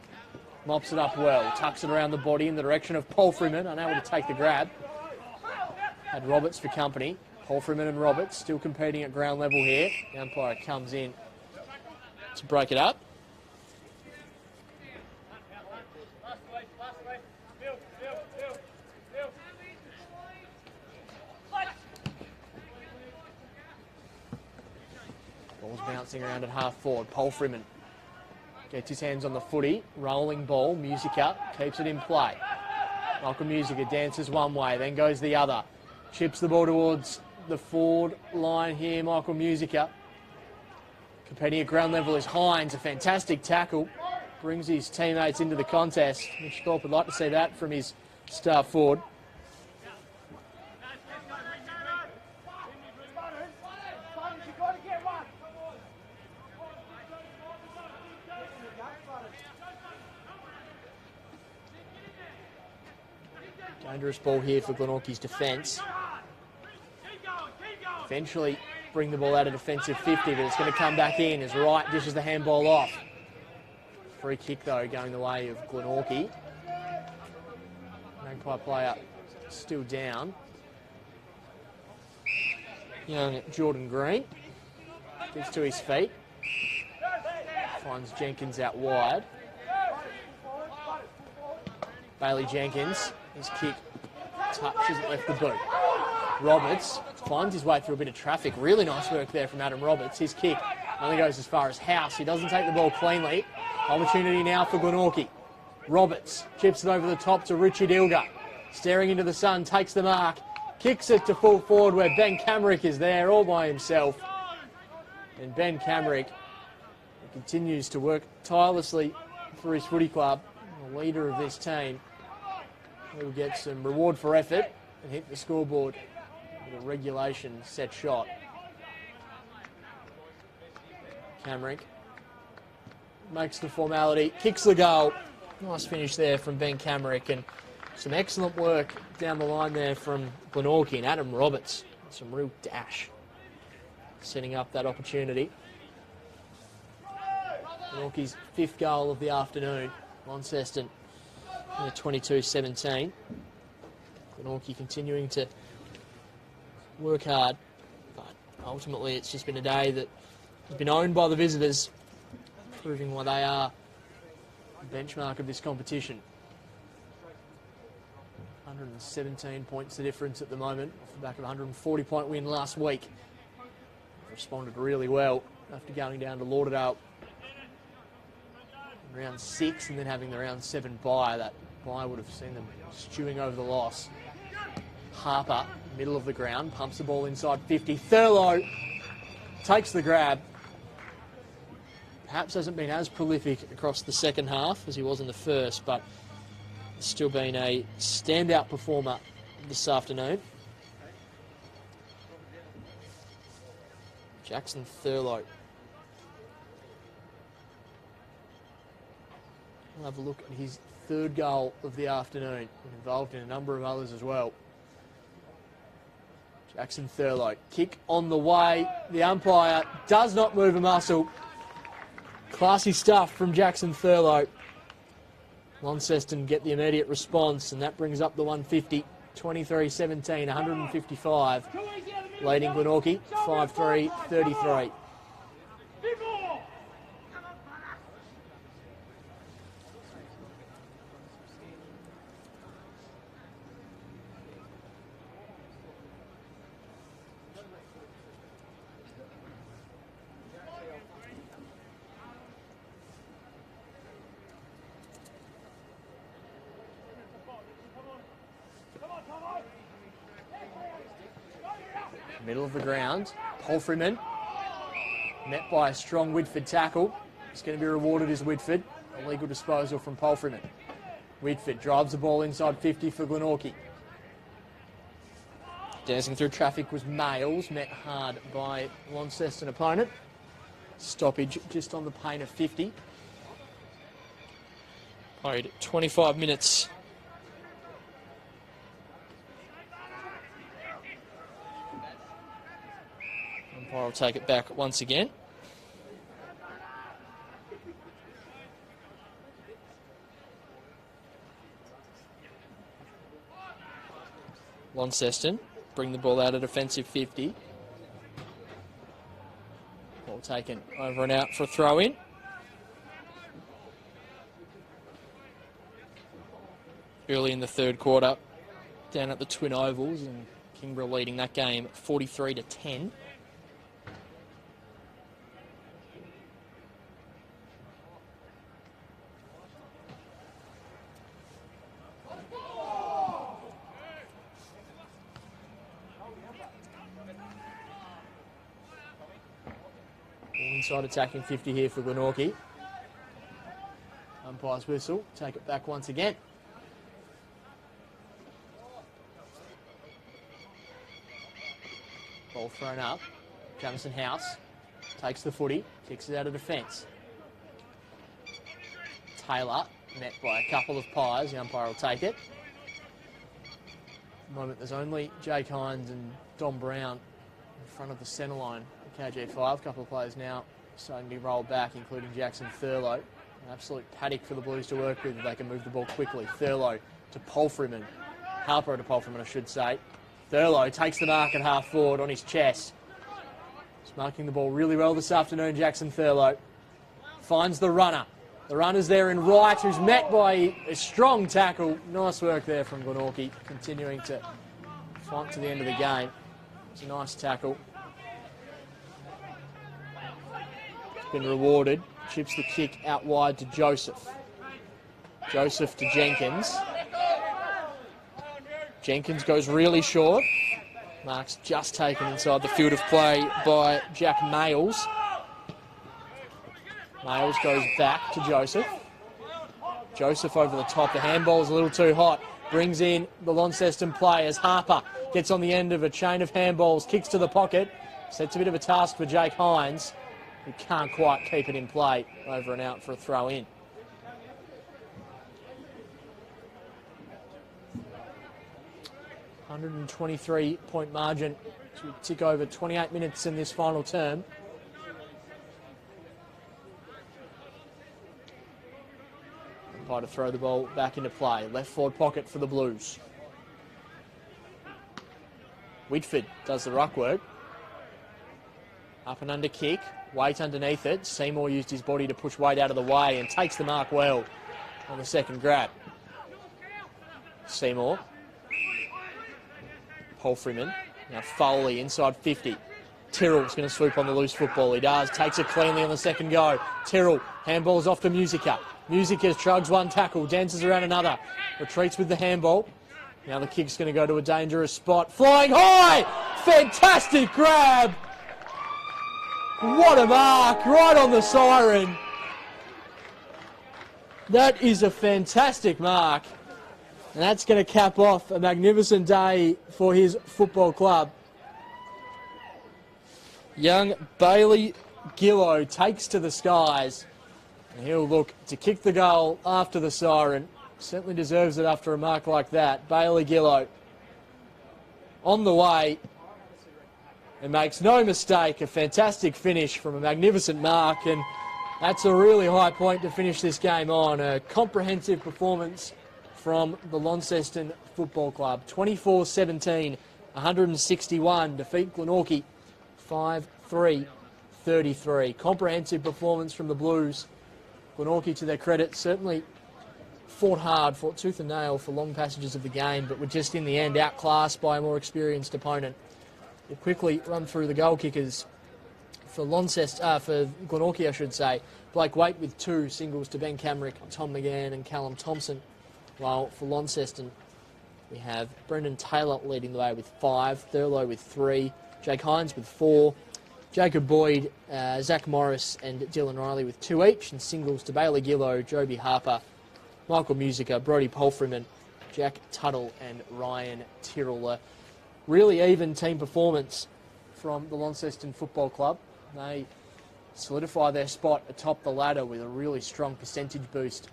Mops it up well, tucks it around the body in the direction of Palfreyman, unable to take the grab. Had Roberts for company. Palfreyman and Roberts still competing at ground level here. The umpire comes in to break it up. Ball's bouncing around at half forward. Palfreyman gets his hands on the footy. Rolling ball. Musica keeps it in play. Michael Musica dances one way, then goes the other. Chips the ball towards the forward line here. Michael Musica. Competing at ground level is Hines. A fantastic tackle. Brings his teammates into the contest. Mitch Thorpe would like to see that from his star forward. Dangerous ball here for Glenorchy's defence. Eventually bring the ball out of defensive 50, but it's going to come back in as Wright dishes the handball off. Free kick though going the way of Glenorchy. Magpie player still down. Young Jordan Green gets to his feet. Finds Jenkins out wide. Bailey Jenkins, his kick touches it left the boot. Roberts finds his way through a bit of traffic. Really nice work there from Adam Roberts. His kick only goes as far as House. He doesn't take the ball cleanly. Opportunity now for Glenorchy. Roberts chips it over the top to Richard Ilga. Staring into the sun, takes the mark. Kicks it to full forward where Ben Camrick is there all by himself. And Ben Camrick continues to work tirelessly for his footy club. The leader of this team. He'll get some reward for effort and hit the scoreboard with a regulation set shot. Camrick makes the formality, kicks the goal. Nice finish there from Ben Camrick and some excellent work down the line there from Glenorchy and Adam Roberts. Some real dash setting up that opportunity. Glenorchy's 5th goal of the afternoon. Launceston 22-17. Glenorchy continuing to work hard, but ultimately it's just been a day that has been owned by the visitors, proving why they are the benchmark of this competition. 117 points the difference at the moment, off the back of a 140-point win last week. Responded really well after going down to Lauderdale in round 6 and then having the round 7 bye. That bye would have seen them stewing over the loss. Harper, middle of the ground, pumps the ball inside 50. Thurlow takes the grab. Perhaps hasn't been as prolific across the second half as he was in the first, but still been a standout performer this afternoon. Jackson Thurlow. We'll have a look at his 3rd goal of the afternoon, and involved in a number of others as well. Jackson Thurlow, kick on the way. The umpire does not move a muscle. Classy stuff from Jackson Thurlow. Launceston get the immediate response, and that brings up the 150. 23-17, 155. Leading Glenorchy, 5-3, 33. Middle of the ground. Palfreyman met by a strong Whitford tackle. He's going to be rewarded as Whitford. Illegal disposal from Palfreyman. Whitford drives the ball inside 50 for Glenorchy. Dancing through traffic was Males, met hard by Launceston opponent. Stoppage just on the pain of 50. Played 25 minutes. Umpire will take it back once again. Launceston bring the ball out at defensive 50. Ball taken over and out for a throw in. Early in the third quarter, down at the Twin Ovals, and Kingborough leading that game 43-10. Inside attacking 50 here for Glenorchy. Umpire's whistle. Take it back once again. Ball thrown up. Jamison House takes the footy. Kicks it out of defence. Taylor met by a couple of pies. The umpire will take it. At the moment there's only Jake Hines and Dom Brown in front of the centre line. KG5, a couple of players now starting to be rolled back, including Jackson Thurlow. An absolute paddock for the Blues to work with if they can move the ball quickly. Thurlow to Palfreyman. Harper to Palfreyman, I should say. Thurlow takes the mark at half forward on his chest. He's marking the ball really well this afternoon, Jackson Thurlow. Finds the runner. The runner's there in right, who's met by a strong tackle. Nice work there from Glenorchy, continuing to fight to the end of the game. It's a nice tackle. Been rewarded. Chips the kick out wide to Joseph. Joseph to Jenkins. Jenkins goes really short. Mark's just taken inside the field of play by Jack Males. Males goes back to Joseph. Joseph over the top. The handball's a little too hot. Brings in the Launceston players. Harper gets on the end of a chain of handballs. Kicks to the pocket. Sets a bit of a task for Jake Hines, who can't quite keep it in play. Over and out for a throw in. $123-point margin to tick over 28 minutes in this final term. Umpire to throw the ball back into play. Left forward pocket for the Blues. Whitford does the ruck work. Up and under kick. Weight underneath it. Seymour used his body to push Weight out of the way and takes the mark well on the second grab. Seymour. Palfreyman. Now Foley inside 50. Tyrrell's going to swoop on the loose football. He does. Takes it cleanly on the second go. Tyrrell. Handball's off to Musica. Musica shrugs one tackle. Dances around another. Retreats with the handball. Now the kick's going to go to a dangerous spot. Flying high! Fantastic grab! What a mark, right on the siren. That is a fantastic mark. And that's going to cap off a magnificent day for his football club. Young Bailey Gillow takes to the skies. And he'll look to kick the goal after the siren. Certainly deserves it after a mark like that. Bailey Gillow on the way. And makes no mistake, a fantastic finish from a magnificent mark, and that's a really high point to finish this game on. A comprehensive performance from the Launceston Football Club. 24-17, 161, defeat Glenorchy 5-3-33. Comprehensive performance from the Blues. Glenorchy, to their credit, certainly fought hard, fought tooth and nail for long passages of the game, but were just in the end outclassed by a more experienced opponent. We'll quickly run through the goal kickers for Launceston, for Glenorchy, I should say. Blake Waite with 2 singles to Ben Camrick, Tom McGann and Callum Thompson. While for Launceston, we have Brendan Taylor leading the way with 5, Thurlow with 3, Jake Hines with 4. Jacob Boyd, Zach Morris and Dylan Riley with 2 each. And singles to Bailey Gillow, Joby Harper, Michael Musica, Brodie Polfreman, Jack Tuttle and Ryan Tyrrell. A really even team performance from the Launceston Football Club. They solidify their spot atop the ladder with a really strong percentage boost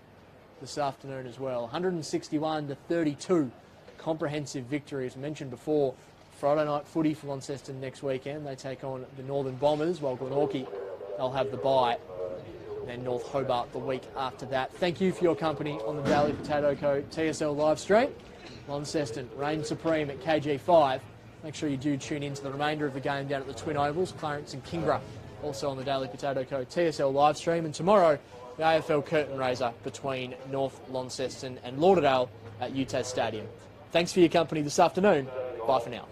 this afternoon as well. 161-32 comprehensive victory. As mentioned before, Friday night footy for Launceston next weekend. They take on the Northern Bombers, while Glenorchy, they'll have the bye. And then North Hobart the week after that. Thank you for your company on the Daily Potato Co. TSL live stream. Launceston reign supreme at KG5. Make sure you do tune in to the remainder of the game down at the Twin Ovals. Clarence and Kingborough also on the Daily Potato Co. TSL live stream. And tomorrow, the AFL curtain raiser between North Launceston and Lauderdale at UTAS Stadium. Thanks for your company this afternoon. Bye for now.